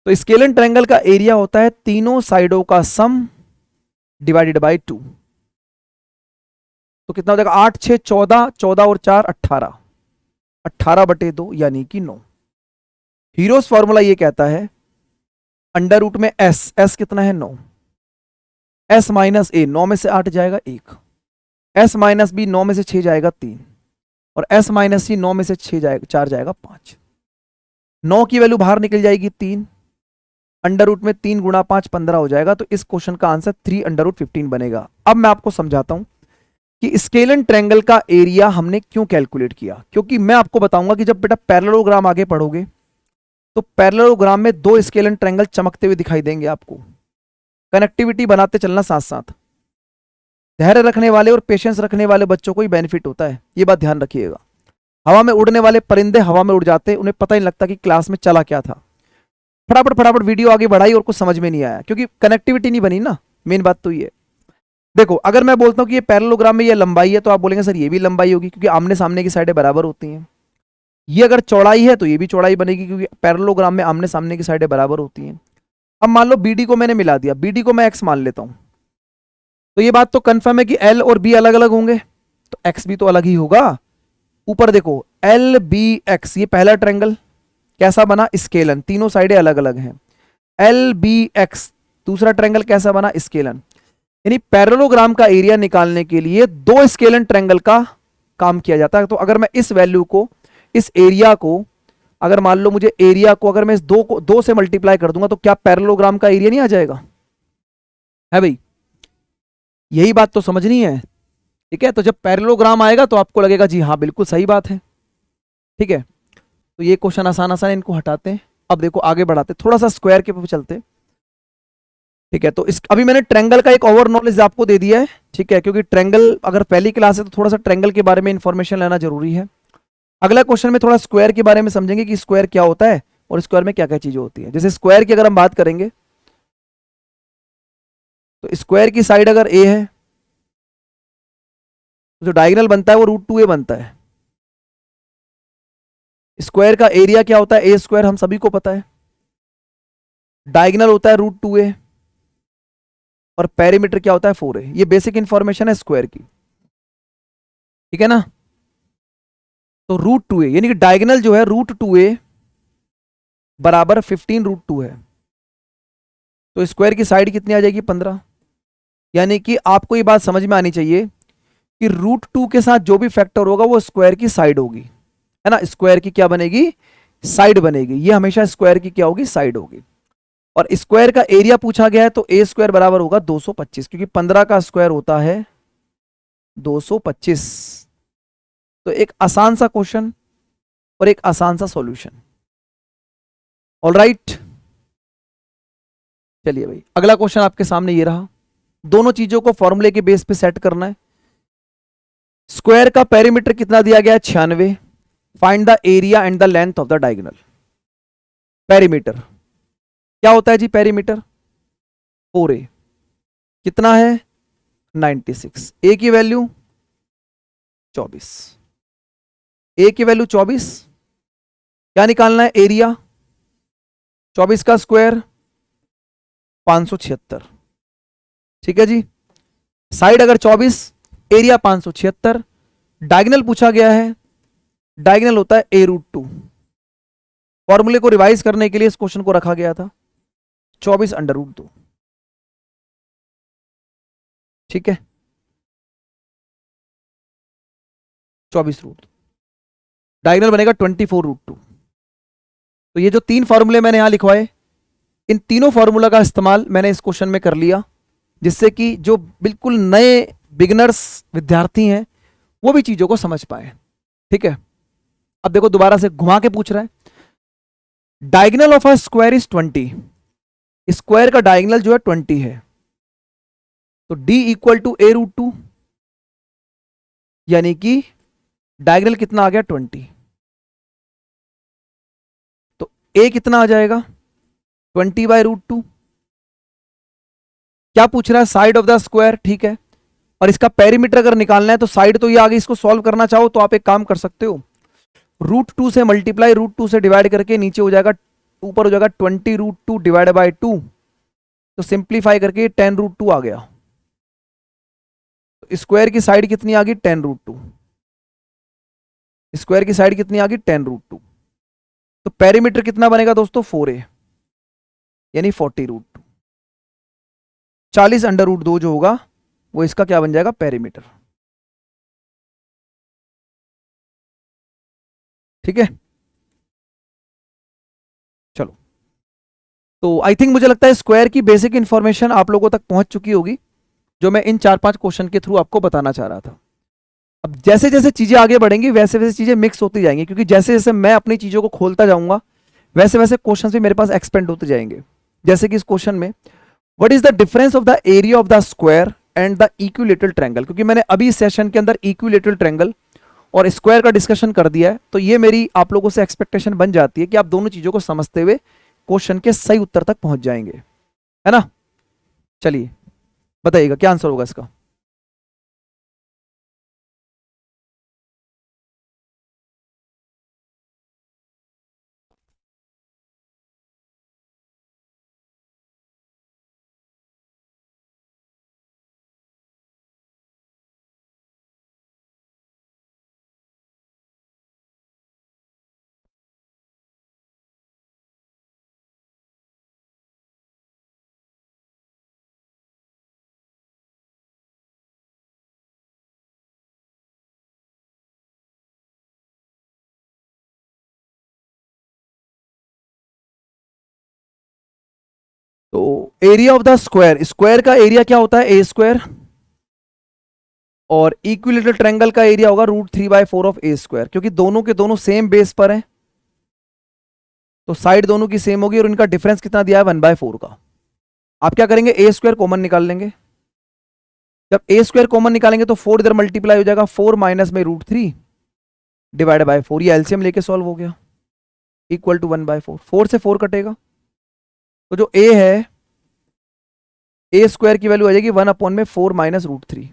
तो स्केलन ट्रायंगल का एरिया होता है तीनों साइडों का सम डिवाइडेड बाय 2। तो कितना हो जाएगा? 8 6 14, 14 और 4 18, 18/2 यानी कि 9। हीरोस फॉर्मूला ये कहता है अंडर रूट में S कितना है? 9। S माइनस A, 9 में से 8 जाएगा 1, S माइनस B 9 में से 6 जाएगा 3, और S माइनस C 9 में से 6 जाएगा 4 जाएगा 5। 9 की वैल्यू बाहर निकल जाएगी 3, अंडर रूट में 3 गुणा 5 15 हो जाएगा। तो इस क्वेश्चन का आंसर 3 अंडर रूट 15 बनेगा। अब मैं आपको समझाता हूं कि स्केलन ट्रायंगल का एरिया हमने क्यों कैलकुलेट किया। क्योंकि मैं आपको बताऊंगा कि जब बेटा पैरेललोग्राम आगे पढ़ोगे तो पैरेललोग्राम में 2 स्केलन ट्रायंगल चमकते हुए दिखाई देंगे आपको। कनेक्टिविटी बनाते चलना साथ साथ। धैर्य रखने वाले और पेशेंस रखने वाले बच्चों को ही बेनिफिट होता है, ये बात ध्यान रखिएगा। हवा में उड़ने वाले परिंदे हवा में उड़ जाते, उन्हें पता ही नहीं लगता कि क्लास में चला क्या था। फटाफट वीडियो आगे बढ़ाई और कुछ समझ में नहीं आया, क्योंकि कनेक्टिविटी नहीं बनी ना। मेन बात तो ये। देखो अगर मैं बोलता हूं कि ये पैरेललोग्राम में ये लंबाई है, तो आप बोलेंगे सर ये भी लंबाई होगी, क्योंकि आमने सामने की साइडें बराबर होती हैं। ये अगर चौड़ाई है तो ये भी चौड़ाई बनेगी, क्योंकि पैरेललोग्राम में आमने सामने की साइडें बराबर होती हैं। अब मान लो BD को मैंने मिला दिया, BD को मैं X मान लेता हूं, तो ये बात तो कंफर्म है कि L और B अलग अलग होंगे, तो X भी तो अलग ही होगा। ऊपर देखो LBX, ये पहला ट्रायंगल कैसा बना? स्केलन, तीनों साइडें अलग अलग हैं। LBX दूसरा ट्रायंगल कैसा बना? स्केलन। यानी पैरेललोग्राम का एरिया निकालने के लिए 2 स्केलन ट्रायंगल का काम किया जाता है। तो अगर मैं इस वैल्यू को, इस एरिया को, अगर मान लो मुझे एरिया को अगर मैं इस 2 से मल्टीप्लाई कर दूंगा तो क्या पैरेललोग्राम का एरिया नहीं आ जाएगा? है भाई, यही बात तो समझनी है, ठीक है। तो जब पैरेललोग्राम आएगा तो आपको लगेगा जी हाँ बिल्कुल सही बात है, ठीक है। तो ये क्वेश्चन आसान आसान, इनको हटाते हैं। अब देखो आगे बढ़ाते, थोड़ा सा स्क्वायर के पे चलते, ठीक है। तो इस अभी मैंने ट्रायंगल का एक ओवर नॉलेज आपको दे दिया है, ठीक है, क्योंकि ट्रायंगल अगर पहली क्लास है तो थोड़ा सा ट्रायंगल के बारे में इंफॉर्मेशन लेना जरूरी है। अगला क्वेश्चन में थोड़ा स्क्वायर के बारे में समझेंगे कि स्क्वायर क्या होता है और स्क्वायर में क्या क्या चीजें होती है। जैसे स्क्वायर की अगर हम बात करेंगे तो स्क्वायर की साइड अगर A है तो जो डायगोनल बनता है वो √2a बनता है। स्क्वायर का एरिया क्या होता है? A², हम सभी को पता है। डायगोनल होता है √2a और पेरीमीटर क्या होता है? 4a। ये बेसिक इंफॉर्मेशन है स्क्वायर की, ठीक है ना। तो √2a यानी कि डायगोनल जो है √2a बराबर 15√2 है। तो स्क्वायर की साइड कितनी आ जाएगी? 15। यानी कि आपको ये बात समझ में आनी चाहिए कि √2 के साथ जो भी फैक्टर होगा वो स्क्वायर की साइड होगी। है ना, स्क्वायर की क्या बनेगी, साइड बनेगी। ये हमेशा स्क्वायर की क्या होगी, साइड होगी। और स्क्वायर का एरिया पूछा गया है तो ए स्क्वायर बराबर होगा 225, क्योंकि 15 का स्क्वायर होता है 225। तो एक आसान सा क्वेश्चन और एक आसान सा सॉल्यूशन। ऑलराइट, चलिए भाई अगला क्वेश्चन आपके सामने ये रहा। दोनों चीजों को फॉर्मूले के बेस पे सेट करना है। स्क्वायर का पेरीमीटर कितना दिया गया है, 96। Find the area and the length of the diagonal. Perimeter क्या होता है जी, पेरीमीटर 4a कितना है 96, ए की वैल्यू 24, ए की वैल्यू 24। क्या निकालना है, एरिया 24 का स्क्वायर 576। ठीक है जी, साइड अगर 24, एरिया 576। डायगोनल पूछा गया है, डायगोनल होता है a√2। फॉर्मूले को रिवाइज करने के लिए इस क्वेश्चन को रखा गया था 24√2। ठीक है, 24√2, डायगोनल बनेगा 24√2। तो ये जो तीन फॉर्मूले मैंने यहां लिखवाए, इन तीनों फॉर्मूला का इस्तेमाल मैंने इस क्वेश्चन में कर लिया, जिससे कि जो बिल्कुल नए बिगिनर्स विद्यार्थी हैं वो भी चीजों को समझ पाए। ठीक है, अब देखो दोबारा से घुमा के पूछ रहा है, diagonal of a square is 20। Square का डायगोनल जो है 20 है, तो d इक्वल टू a√2, यानी कि डायगोनल कितना आ गया 20। तो a कितना आ जाएगा 20/√2। क्या पूछ रहा है, साइड ऑफ द स्क्वायर। ठीक है, और इसका पेरीमीटर अगर निकालना है तो साइड तो ये आगे, इसको सॉल्व करना चाहो तो आप एक काम कर सकते हो, √2 से मल्टीप्लाई, √2 से डिवाइड करके नीचे हो जाएगा, ऊपर हो जाएगा 20√2 डिवाइड बाय 2। तो सिंप्लीफाई करके 10√2 आ गया। तो स्क्वायर की साइड कितनी आ गई 10√2, स्क्वायर की साइड कितनी आ गई 10√2। तो पेरीमीटर कितना बनेगा दोस्तों 4a, यानी 40√2। 40√2 जो होगा वो इसका क्या बन जाएगा, पेरीमीटर। ठीक है, चलो। तो आई थिंक मुझे लगता है स्क्वायर की बेसिक इंफॉर्मेशन आप लोगों तक पहुंच चुकी होगी, जो मैं इन 4-5 क्वेश्चन के थ्रू आपको बताना चाह रहा था। अब जैसे जैसे चीजें आगे बढ़ेंगी वैसे वैसे चीजें मिक्स होती जाएंगी, क्योंकि जैसे जैसे मैं अपनी चीजों को खोलता जाऊंगा वैसे वैसे क्वेश्चन भी मेरे पास एक्सपेंड होते जाएंगे। जैसे कि इस क्वेश्चन में, what is the difference of the area of the square and the equilateral triangle. क्योंकि मैंने अभी इस सेशन के अंदर इक्विलेटरल ट्रायंगल और स्क्वायर का डिस्कशन कर दिया है, तो ये मेरी आप लोगों से एक्सपेक्टेशन बन जाती है कि आप दोनों चीजों को समझते हुए क्वेश्चन के सही उत्तर तक पहुंच जाएंगे, है ना। चलिए बताइएगा क्या आंसर होगा इसका। तो area of the square, square का एरिया क्या होता है a², और इक्विलेटरल ट्रायंगल का एरिया होगा √3/4 ऑफ a², क्योंकि दोनों के दोनों सेम बेस पर हैं तो साइड दोनों की सेम होगी, और इनका डिफरेंस कितना दिया है 1/4 का। आप क्या करेंगे, a² कॉमन निकाल लेंगे। जब a² कॉमन निकालेंगे तो 4 इधर मल्टीप्लाई हो जाएगा, 4 माइनस में √3 डिवाइड बाय 4, ये एलसीएम लेके सॉल्व हो गया, इक्वल टू 1/4। 4 से 4 कटेगा, तो जो a है, a² की वैल्यू आ जाएगी 1/4 माइनस √3।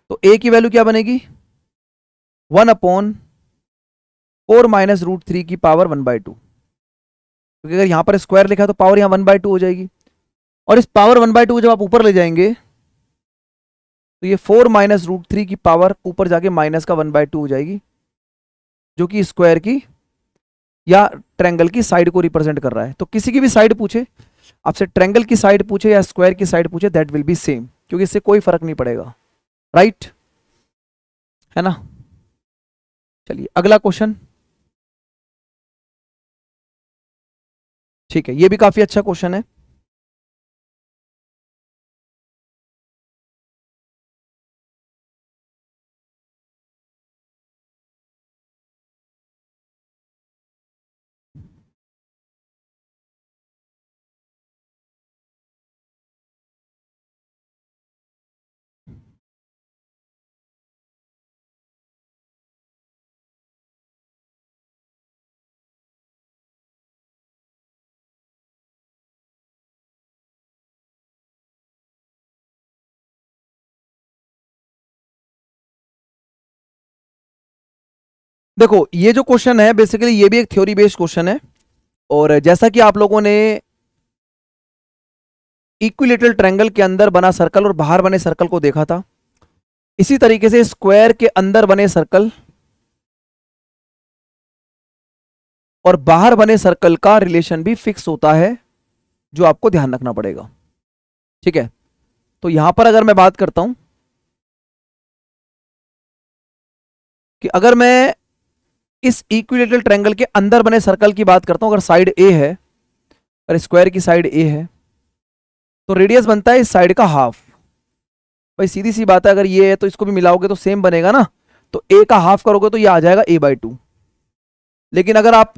तो a की वैल्यू क्या बनेगी 1/4 माइनस √3 की पावर 1/2, क्योंकि अगर यहां पर स्क्वायर लिखा है तो पावर यहां 1/2 हो जाएगी, और इस पावर 1/2 जब आप ऊपर ले जाएंगे तो ये 4 माइनस √3 की पावर ऊपर जाके माइनस का 1/2 हो जाएगी, जो कि स्क्वायर की या ट्रायंगल की साइड को रिप्रेजेंट कर रहा है। तो किसी की भी साइड पूछे आपसे, ट्रायंगल की साइड पूछे या स्क्वायर की साइड पूछे, दैट विल बी सेम, क्योंकि इससे कोई फर्क नहीं पड़ेगा, राइट, है ना। चलिए अगला क्वेश्चन। ठीक है, ये भी काफी अच्छा क्वेश्चन है। देखो ये जो क्वेश्चन है बेसिकली ये भी एक थ्योरी बेस्ड क्वेश्चन है। और जैसा कि आप लोगों ने इक्विलेटरल ट्रायंगल के अंदर बना सर्कल और बाहर बने सर्कल को देखा था, इसी तरीके से स्क्वायर के अंदर बने सर्कल और बाहर बने सर्कल का रिलेशन भी फिक्स होता है, जो आपको ध्यान रखना पड़ेगा। ठीक है, तो यहां पर अगर मैं बात करता हूं कि अगर मैं इस इक्विलेटरल ट्रायंगल के अंदर बने सर्कल की बात करता हूं, अगर साइड ए है और स्क्वायर की साइड ए है, तो रेडियस बनता है इस साइड का हाफ। भाई सीधी सी बात है, अगर ये है तो इसको भी मिलाओगे तो सेम बनेगा ना, तो ए का हाफ करोगे तो ये आ जाएगा a/2। लेकिन अगर आप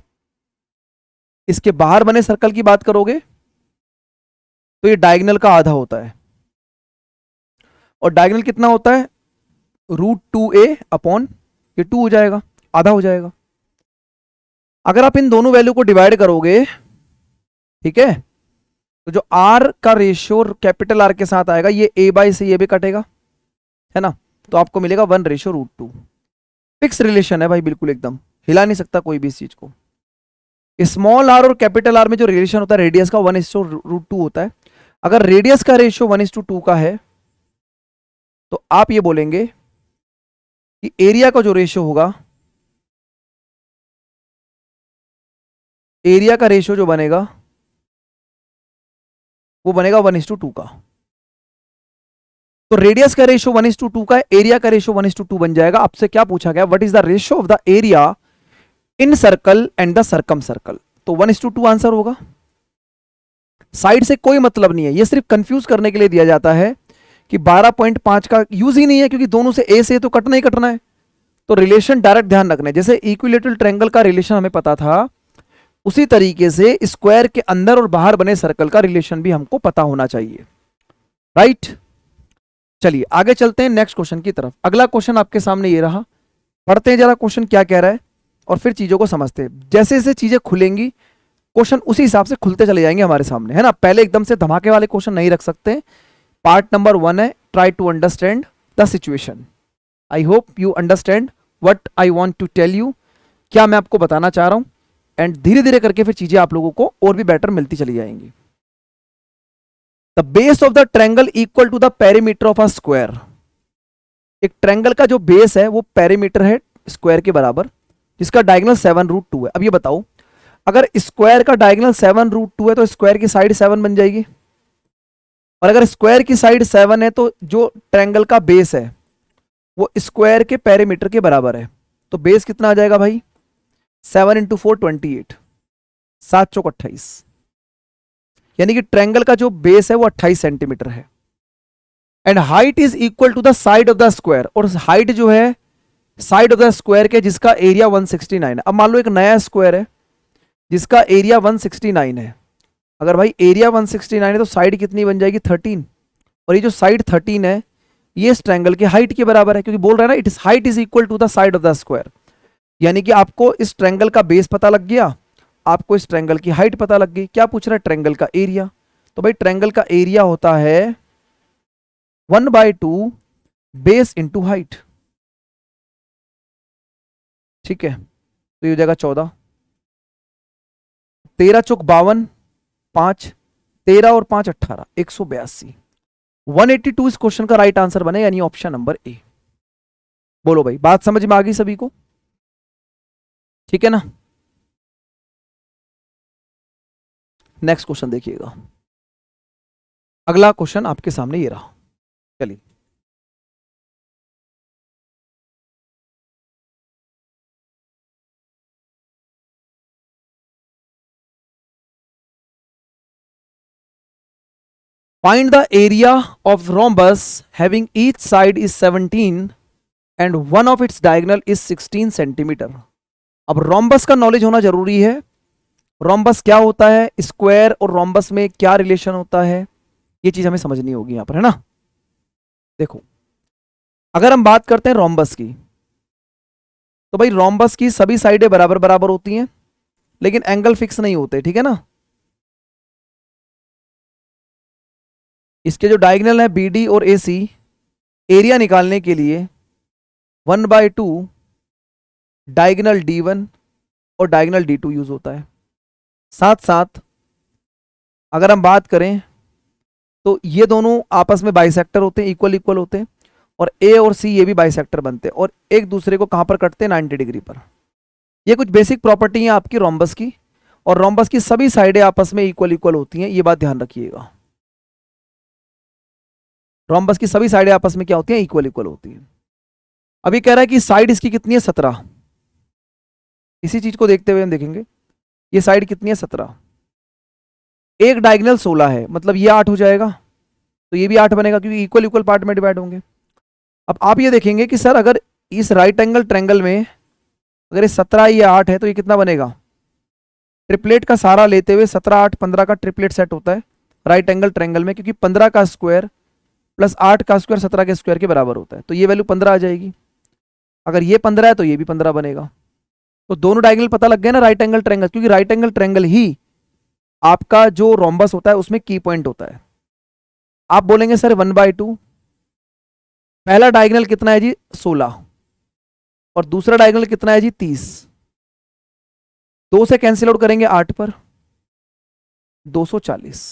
इसके बाहर बने सर्कल की बात करोगे तो ये डायगोनल का आधा होता है। और डायगोनल कितना होता है? √2a अपॉन ये 2 हो जाएगा, आधा हो जाएगा। अगर आप इन दोनों वैल्यू को डिवाइड करोगे, ठीक है, तो जो r का रेशियो कैपिटल R के साथ आएगा, ये a से ये भी कटेगा, है ना, तो आपको मिलेगा 1/√2। फिक्स रिलेशन है भाई, बिल्कुल एकदम हिला नहीं सकता कोई भी इस चीज को। स्मॉल r और कैपिटल R में जो रिलेशन होता है रेडियस का 1/√2 होता है। अगर रेडियस का रेशियो 1/2 का है तो आप ये बोलेंगे कि एरिया का जो रेशियो होगा, एरिया का रेशियो जो बनेगा वो बनेगा 1/2 का। तो रेडियस का रेशियो 1/2 का है, एरिया का रेशियो 1/2 बन जाएगा। आपसे क्या पूछा गया? What is the ratio of the area in circle and the circum circle, तो 1/2 आंसर होगा। साइड से कोई मतलब नहीं है, ये सिर्फ कंफ्यूज करने के लिए दिया जाता है कि 12.5 का यूज ही नहीं है, क्योंकि दोनों से ए से तो कटना ही कटना है। तो रिलेशन डायरेक्ट ध्यान रखना है, जैसे इक्विलेटरल ट्रायंगल का रिलेशन हमें पता था, उसी तरीके से स्क्वायर के अंदर और बाहर बने सर्कल का रिलेशन भी हमको पता होना चाहिए, राइट। चलिए आगे चलते हैं नेक्स्ट क्वेश्चन की तरफ। अगला क्वेश्चन आपके सामने ये रहा, पढ़ते हैं जरा क्वेश्चन क्या कह रहा है और फिर चीजों को समझते हैं। जैसे जैसे चीजें खुलेंगी क्वेश्चन उसी हिसाब से खुलते चले जाएंगे हमारे सामने, है ना। पहले एकदम से धमाके वाले क्वेश्चन नहीं रख सकते। पार्ट नंबर 1 है try to understand the situation. I hope you understand what I want to tell you, क्या मैं आपको बताना चाह रहा हूं। एंड धीरे धीरे करके फिर चीजें आप लोगों को और भी बेटर मिलती चली जाएंगी। The base of the triangle equal to the perimeter of a square. एक ट्रायंगल का जो बेस है वो पेरीमीटर है स्क्वायर के बराबर, जिसका डायगोनल 7√2 है। अब ये बताओ, अगर स्क्वायर का डायगोनल 7√2 है तो स्क्वायर की साइड 7 बन जाएगी, और अगर स्क्वायर की साइड 7 है तो जो ट्रायंगल का बेस है वो स्क्वायर के पेरीमीटर के बराबर है। तो बेस कितना आ जाएगा भाई? 7 × 4 28, 7 चौक 28, यानी कि ट्रायंगल का जो बेस है वो 28 सेंटीमीटर है। And height is equal to the side of the square, और हाइट जो है साइड ऑफ द स्क्वायर के, जिसका एरिया 169 है। अब मान लो एक नया स्क्वायर है जिसका एरिया 169 है। अगर भाई एरिया 169 है तो साइड कितनी बन जाएगी? 13। और ये जो साइड 13 है ये इस ट्रायंगल की हाइट के बराबर है, क्योंकि बोल रहा है ना it is height is equal to the side of the square. यानी कि आपको इस ट्रायंगल का बेस पता लग गया, आपको इस ट्रायंगल की हाइट पता लग गई। क्या पूछ रहा है? ट्रायंगल का एरिया। तो भाई ट्रायंगल का एरिया होता है 1/2 बेस इंटू हाइट, ठीक है। तो ये हो जाएगा 14, 13 चौक 52, 5, 13 और 5 18, 182। 182 इस क्वेश्चन का राइट आंसर बने, यानी ऑप्शन नंबर ए। बोलो भाई, बात समझ में आ गई सभी को? ठीक है ना। नेक्स्ट क्वेश्चन देखिएगा। अगला क्वेश्चन आपके सामने ये रहा। चलिए find the area of rhombus having each side is 17 and one of its diagonal is 16 centimetre. अब रोम्बस का नॉलेज होना जरूरी है। रोम्बस क्या होता है, स्क्वायर और रोम्बस में क्या रिलेशन होता है, ये चीज हमें समझनी होगी यहां पर, है ना। देखो, अगर हम बात करते हैं रोम्बस की, तो भाई रोम्बस की सभी साइडें बराबर बराबर होती हैं, लेकिन एंगल फिक्स नहीं होते, ठीक है ना। इसके जो डायगोनल है बी डी और ए सी, एरिया निकालने के लिए 1/2 डायगोनल D1 और डायगोनल D2 यूज होता है। साथ साथ अगर हम बात करें तो ये दोनों आपस में बाइसेक्टर होते हैं, इक्वल इक्वल होते हैं, और ए और सी ये भी बाइसेक्टर बनते हैं और एक दूसरे को कहां पर कटते हैं, 90 डिग्री पर। ये कुछ बेसिक प्रॉपर्टी है आपकी रोम्बस की, और रोम्बस की सभी साइडें आपस में इक्वल इक्वल होती हैं, ये बात ध्यान रखिएगा। रोम्बस की सभी साइडें आपस में क्या होती हैं, इक्वल इक्वल होती हैं। अभी कह रहा है कि साइड इसकी कितनी है, 17। इसी चीज को देखते हुए हम देखेंगे ये साइड कितनी है, 17। एक डायगोनल 16 है, मतलब ये 8 हो जाएगा, तो ये भी 8 बनेगा क्योंकि इक्वल इक्वल पार्ट में डिवाइड होंगे। अब आप ये देखेंगे कि सर अगर इस राइट एंगल ट्रायंगल में अगर ये 17 ये 8 है तो ये कितना बनेगा, ट्रिपलेट का सहारा लेते हुए 17 8 15 का ट्रिपलेट सेट होता है राइट एंगल ट्रायंगल में, क्योंकि 15 का स्क्वायर प्लस 8 का स्क्वायर 17 के स्क्वायर के बराबर होता है, तो ये वैल्यू 15 आ जाएगी। अगर ये 15 है तो ये भी 15 बनेगा। तो दोनों डायगोनल पता लग गए ना राइट एंगल ट्रायंगल, क्योंकि राइट एंगल ट्रायंगल ही आपका जो रोम्बस होता है उसमें की पॉइंट होता है। आप बोलेंगे सर 1/2, पहला डायगोनल कितना है जी, 16, और दूसरा डायगोनल कितना है जी, 30। 2 से कैंसिल आउट करेंगे 8 पर, 240,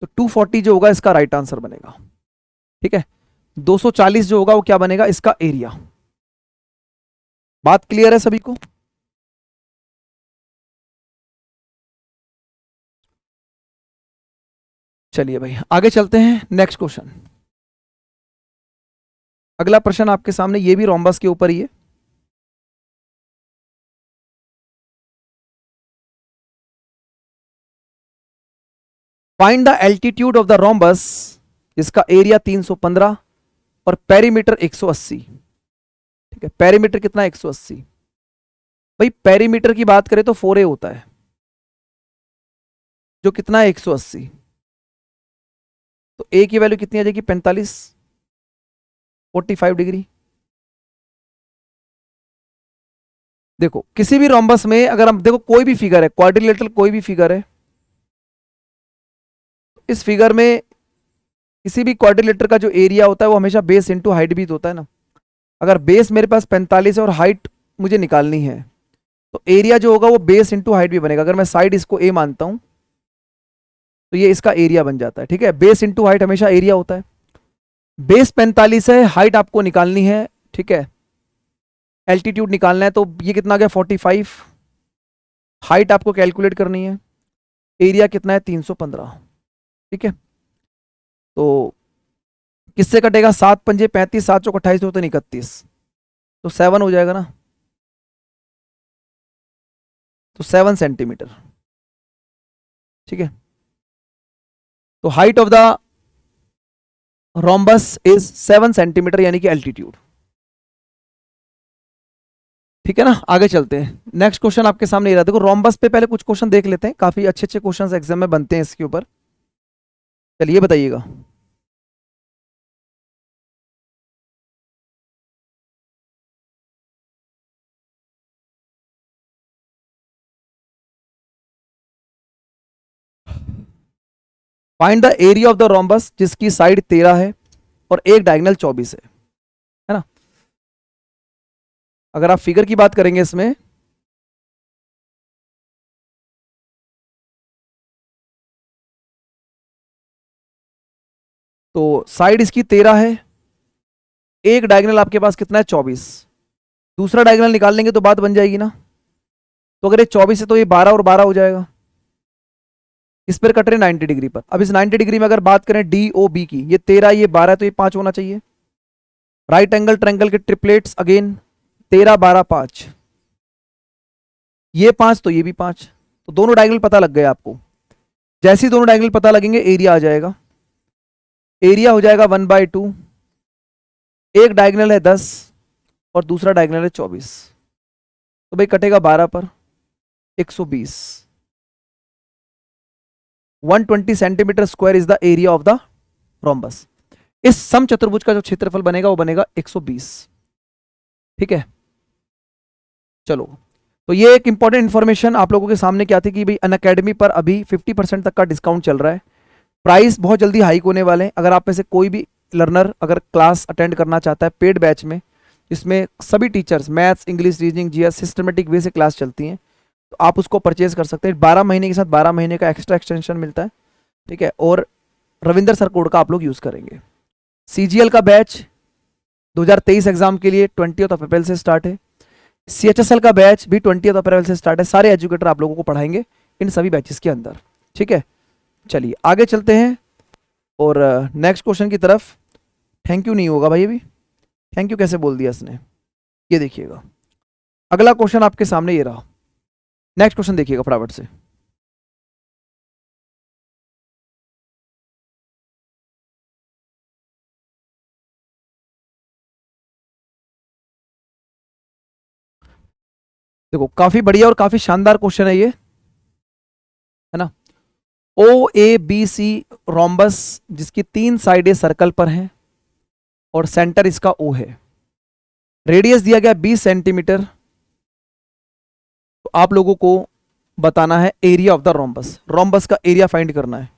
तो 240 जो होगा इसका राइट आंसर बनेगा, ठीक है। 240 जो होगा वो क्या बनेगा, इसका एरिया। बात क्लियर है सभी को। चलिए भाई आगे चलते हैं, नेक्स्ट क्वेश्चन। अगला प्रश्न आपके सामने, ये भी रोम्बस के ऊपर ही है। Find the altitude of the rhombus, इसका एरिया 315 और पेरीमीटर 180। ठीक है, पेरीमीटर कितना, 180। भाई पेरीमीटर की बात करें तो 4a होता है, जो कितना है 180, तो a की वैल्यू कितनी आ जाएगी, 45, 45 डिग्री। देखो किसी भी रोम्बस में अगर हम देखो कोई भी फिगर है, क्वाड्रिलेटरल कोई भी फिगर है, इस फिगर में किसी भी क्वाड्रिलेटर का जो एरिया होता है वो हमेशा बेस इंटू हाइट भी तो होता है ना। अगर बेस मेरे पास 45 है और हाइट मुझे निकालनी है, तो एरिया जो होगा वो बेस इंटू हाइट भी बनेगा। अगर मैं साइड इसको ए मानता हूं तो ये इसका एरिया बन जाता है, ठीक है। बेस इंटू हाइट हमेशा एरिया होता है। बेस 45 है, हाइट आपको निकालनी है, ठीक है, एल्टीट्यूड निकालना है, तो ये कितना आ गया 45। हाइट आपको कैलकुलेट करनी है, एरिया कितना है 315, ठीक है। तो किससे कटेगा, 7 पंजे 35, 7 चौक 28 होते 31, तो 7 हो जाएगा ना, तो 7 सेंटीमीटर, ठीक है। तो height of the rhombus is 7 centimetre, यानी कि एल्टीट्यूड, ठीक है ना। आगे चलते हैं, नेक्स्ट क्वेश्चन आपके सामने ये रहा। देखो रोम्बस पे पहले कुछ क्वेश्चन देख लेते हैं, काफी अच्छे अच्छे क्वेश्चंस एग्जाम में बनते हैं इसके ऊपर। चलिए बताइएगा। Find the area of the rhombus, जिसकी साइड 13 है और एक डायगोनल 24 है ना। अगर आप फिगर की बात करेंगे इसमें, तो साइड इसकी 13 है, एक डायगोनल आपके पास कितना है 24, दूसरा डायगोनल निकाल लेंगे तो बात बन जाएगी ना। तो अगर ये 24 है तो ये 12 और 12 हो जाएगा। इस पर कट रहे 90 डिग्री पर। अब इस 90 डिग्री में अगर बात करें डी ओ बी की, ये 13 ये 12 तो ये 5 होना चाहिए। राइट एंगल ट्रायंगल के ट्रिपलेट्स अगेन 13 12 5, ये 5 तो ये भी 5, तो दोनों डायगोनल पता लग गए आपको। जैसे ही दोनों डायगोनल पता लगेंगे एरिया आ जाएगा। एरिया हो जाएगा 1/2। एक डायगोनल है 10 और दूसरा डायगोनल है 24, तो भाई कटेगा 12 पर 120। 120 centimetre square is the area of the rhombus. इस सम चतुर्भुज का जो क्षेत्रफल बनेगा वो बनेगा 120। ठीक है, चलो। तो ये एक इंपॉर्टेंट इंफॉर्मेशन आप लोगों के सामने क्या थी कि भाई अनअकैडमी पर अभी 50% तक का डिस्काउंट चल रहा है। प्राइस बहुत जल्दी हाइक होने वाले हैं। अगर आप में से कोई भी लर्नर अगर क्लास अटेंड करना चाहता है पेड बैच में, जिसमें सभी teachers maths, English, reasoning, GS systematic way से क्लास चलती हैं, तो आप उसको परचेज कर सकते हैं। 12 महीने के साथ 12 महीने का एक्स्ट्रा एक्सटेंशन मिलता है। ठीक है, और रविंदर सर कोड का आप लोग यूज़ करेंगे। सीजीएल का बैच 2023 एग्जाम के लिए 20 अप्रैल से स्टार्ट है। सीएचएसएल का बैच भी 20 अप्रैल से स्टार्ट है। सारे एजुकेटर आप लोगों को पढ़ाएंगे इन सभी बैचेस के अंदर। ठीक है, चलिए आगे चलते हैं और नेक्स्ट क्वेश्चन की तरफ। थैंक यू नहीं होगा भाई, अभी थैंक यू कैसे बोल दिया इसने, ये देखिएगा। अगला क्वेश्चन आपके सामने ये रहा। नेक्स्ट क्वेश्चन देखिएगा फटाफट से। देखो काफी बढ़िया और काफी शानदार क्वेश्चन है ये, है ना। ओ ए बी सी रोम्बस जिसकी 3 साइडें सर्कल पर हैं और सेंटर इसका ओ है। रेडियस दिया गया 20 सेंटीमीटर। तो आप लोगों को बताना है area of the rhombus. Rhombus का एरिया फाइंड करना है।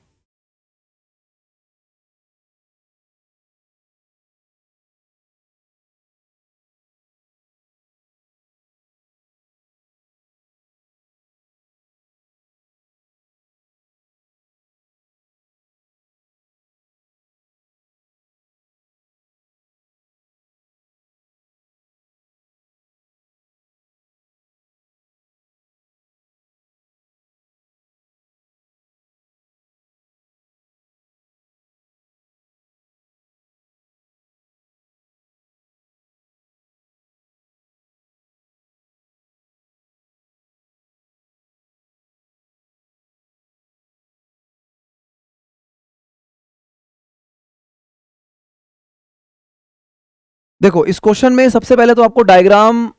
देखो इस क्वेश्चन में सबसे पहले तो आपको डायग्राम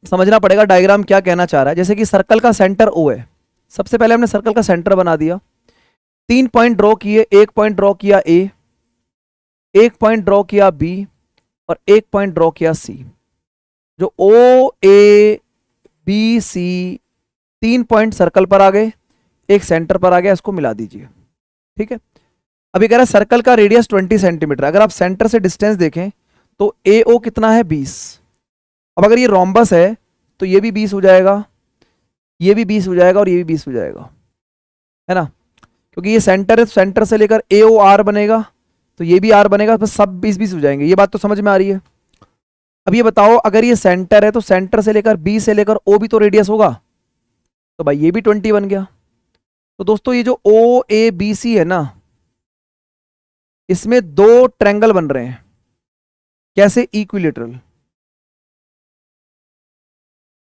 समझना पड़ेगा। डायग्राम क्या कहना चाह रहा है। जैसे कि सर्कल का सेंटर ओ है, सबसे पहले हमने सर्कल का सेंटर बना दिया। 3 पॉइंट ड्रॉ किए, एक पॉइंट ड्रॉ किया ए, एक पॉइंट ड्रॉ किया बी और एक पॉइंट ड्रॉ किया सी। जो O A B C 3 point circle पर आ गए, एक सेंटर पर आ गया, इसको मिला दीजिए। ठीक है, अभी कह रहा है सर्कल का रेडियस 20 सेंटीमीटर। अगर आप सेंटर से डिस्टेंस देखें तो ए ओ कितना है 20। अब अगर ये रोम्बस है तो ये भी 20 हो जाएगा, ये भी 20 हो जाएगा और ये भी 20 हो जाएगा, है ना। क्योंकि ये सेंटर है, सेंटर से लेकर ए ओ आर बनेगा तो ये भी आर बनेगा, बस सब 20-20 हो जाएंगे। ये बात तो समझ में आ रही है। अब ये बताओ अगर ये सेंटर है तो सेंटर से लेकर बी से लेकर ओ भी तो रेडियस होगा, तो भाई ये भी 20 बन गया। तो दोस्तों ये जो ओ ए बी सी है ना, इसमें 2 ट्रायंगल बन रहे हैं। कैसे? इक्विलेटरल।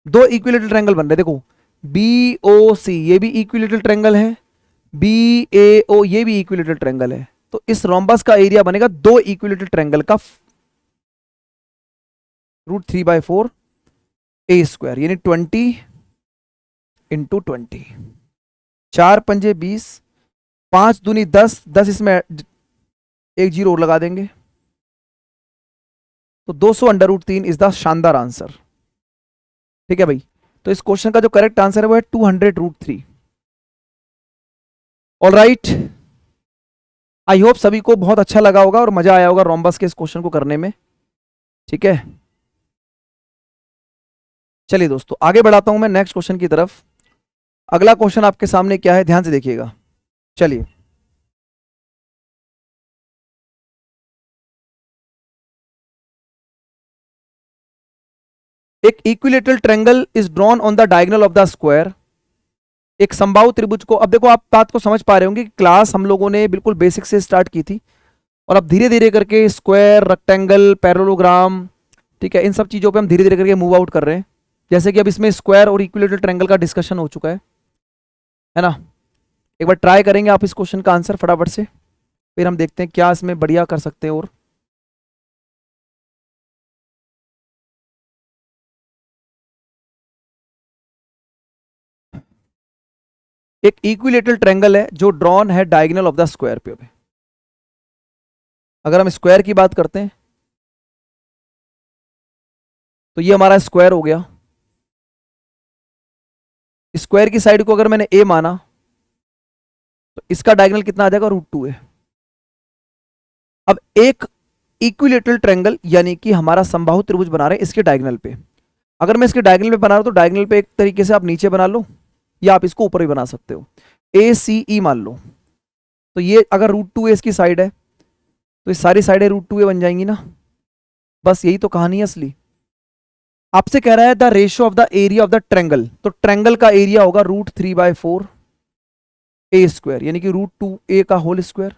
2 इक्विलेटरल ट्रायंगल बन रहे हैं। देखो बी ओ सी ये भी इक्विलेटरल ट्रायंगल है, बी ए ओ ये भी इक्विलेटरल ट्रायंगल है। तो इस रोम्बस का एरिया बनेगा 2 इक्विलेटरल ट्रायंगल का √3/4 ए स्क्वायर, यानी 20 इंटू 20। 4 पंजे 20, 5 दूनी 10, 10 इसमें एक जीरो और लगा देंगे तो 200√3 इज द शानदार आंसर। ठीक है भाई, तो इस क्वेश्चन का जो करेक्ट आंसर है वो है 200√3। ऑल राइट, आई होप सभी को बहुत अच्छा लगा होगा और मजा आया होगा रोम्बस के इस क्वेश्चन को करने में। ठीक है, चलिए दोस्तों आगे बढ़ाता हूं मैं नेक्स्ट क्वेश्चन की तरफ। अगला क्वेश्चन आपके सामने क्या है, ध्यान से देखिएगा। चलिए, एक equilateral triangle is drawn on the diagonal of the square. एक समबाहु त्रिभुज को, अब देखो आप बात को समझ पा रहे होंगे कि क्लास हम लोगों ने बिल्कुल बेसिक से स्टार्ट की थी और अब धीरे धीरे करके स्क्वायर, रेक्टेंगल, पैरेललोग्राम, ठीक है, इन सब चीज़ों पे हम धीरे धीरे करके मूव आउट कर रहे हैं। जैसे कि अब इसमें स्क्वायर और इक्विलेटरल ट्रायंगल का डिस्कशन हो चुका है ना। एक बार ट्राई करेंगे आप इस क्वेश्चन का आंसर फटाफट से, फिर हम देखते हैं क्या इसमें बढ़िया कर सकते हैं। और एक इक्विलेटरल ट्रायंगल है जो ड्रॉन है डायगोनल ऑफ द स्क्वायर पे। अगर हम स्क्वायर की बात करते हैं तो ये हमारा स्क्वायर हो गया। स्क्वायर की साइड को अगर मैंने ए माना तो इसका डायगोनल कितना आ जाएगा, √2 है। अब एक इक्विलेटरल ट्रायंगल यानी कि हमारा समबाहु त्रिभुज बना रहे हैं इसके डायगोनल पे। अगर मैं इसके डायगोनल पे बना रहा हूं तो डायगोनल पे एक तरीके से आप नीचे बना लो या आप इसको ऊपर भी बना सकते हो, ACE मान लो। तो ये अगर √2 इसकी साइड है तो ये सारी साइडें √2 बन जाएंगी ना। बस यही तो कहानी है असली। आपसे कह रहा है the ratio of the area of the triangle, तो ट्रायंगल का एरिया होगा √3/4 A², यानी कि √2a का whole square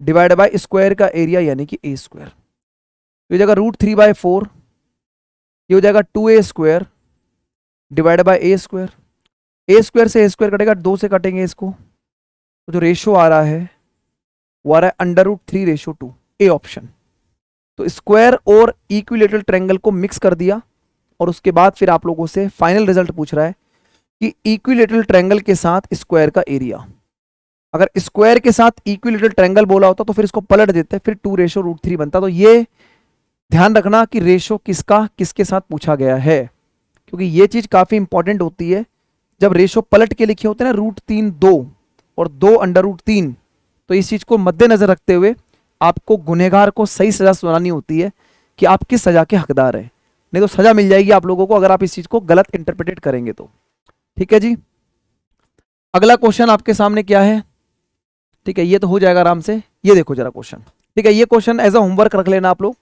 divide by square का एरिया यानी कि A²। तो ये जाएगा √3/4, ये हो जाएगा 2a² divide by A²। A² से A² कटेगा, 2 से कटेंगे इसको, तो जो रेशियो आ रहा है वो आ रहा है √3:2, ए ऑप्शन। तो स्क्वायर और इक्विलेटरल ट्रायंगल को मिक्स कर दिया और उसके बाद फिर आप लोगों से फाइनल रिजल्ट पूछ रहा है कि इक्विलेटरल ट्रायंगल के साथ स्क्वायर का एरिया। अगर स्क्वायर के साथ इक्विलेटरल ट्रायंगल बोला होता तो फिर इसको पलट देते, फिर 2:√3 बनता। तो ये ध्यान रखना कि रेशो किसका किसके साथ पूछा गया है, क्योंकि ये चीज काफी इंपॉर्टेंट होती है। जब रेशो पलट के लिखे होते हैं ना, √3 2 और 2 √3, तो इस चीज को मद्देनजर रखते हुए आपको गुनहगार को सही सजा सुनानी होती है कि आप किस सजा के हकदार हैं, नहीं तो सजा मिल जाएगी आप लोगों को अगर आप इस चीज को गलत इंटरप्रेटेड करेंगे तो। ठीक है जी, अगला क्वेश्चन आपके सामने क्या है। ठीक है, ये तो हो जाएगा आराम से। ये देखो जरा क्वेश्चन, ठीक है, ये क्वेश्चन एज अ होमवर्क रख लेना आप लोग।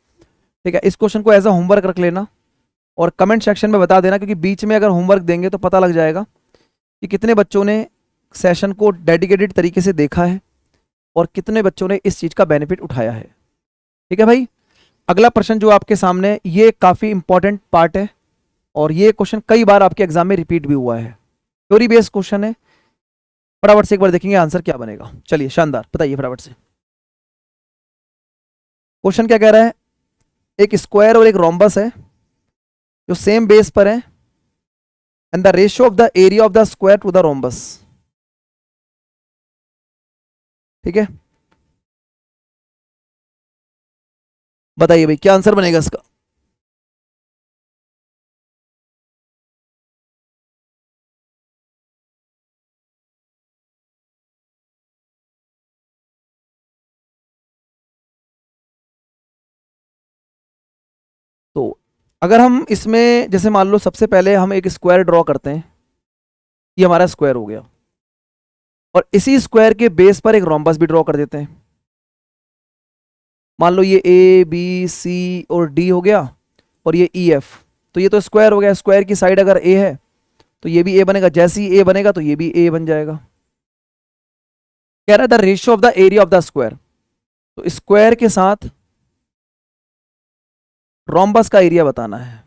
ठीक है, इस क्वेश्चन को एज अ होमवर्क रख लेना और कमेंट सेक्शन में बता देना, क्योंकि बीच में अगर होमवर्क देंगे तो पता लग जाएगा कि कितने बच्चों ने सेशन को डेडिकेटेड तरीके से देखा है और कितने बच्चों ने इस चीज का बेनिफिट उठाया है। ठीक है भाई, अगला प्रश्न जो आपके सामने, ये काफी इंपॉर्टेंट पार्ट है और ये क्वेश्चन कई बार आपके एग्जाम में रिपीट भी हुआ है, थ्योरी बेस्ड क्वेश्चन है। फटाफट से एक बार देखेंगे आंसर क्या बनेगा। चलिए शानदार, बताइए फटाफट से। क्वेश्चन क्या कह रहा है, एक स्क्वायर और एक रोम्बस है जो सेम बेस पर है and the ratio of the area of the square to the rhombus. ठीक है, बताइए भाई क्या आंसर बनेगा इसका। तो अगर हम इसमें जैसे मान लो सबसे पहले हम एक स्क्वायर ड्रॉ करते हैं, ये हमारा स्क्वायर हो गया, और इसी स्क्वायर के बेस पर एक रोम्बस भी ड्रॉ कर देते हैं। मान लो ये ABC और D हो गया और ये EF, तो ये तो स्क्वायर हो गया। स्क्वायर की साइड अगर A है तो ये भी A बनेगा, जैसे ही A बनेगा तो ये भी A बन जाएगा। कह रहा है the ratio of the area of the square, तो स्क्वायर के साथ रोम्बस का एरिया बताना है।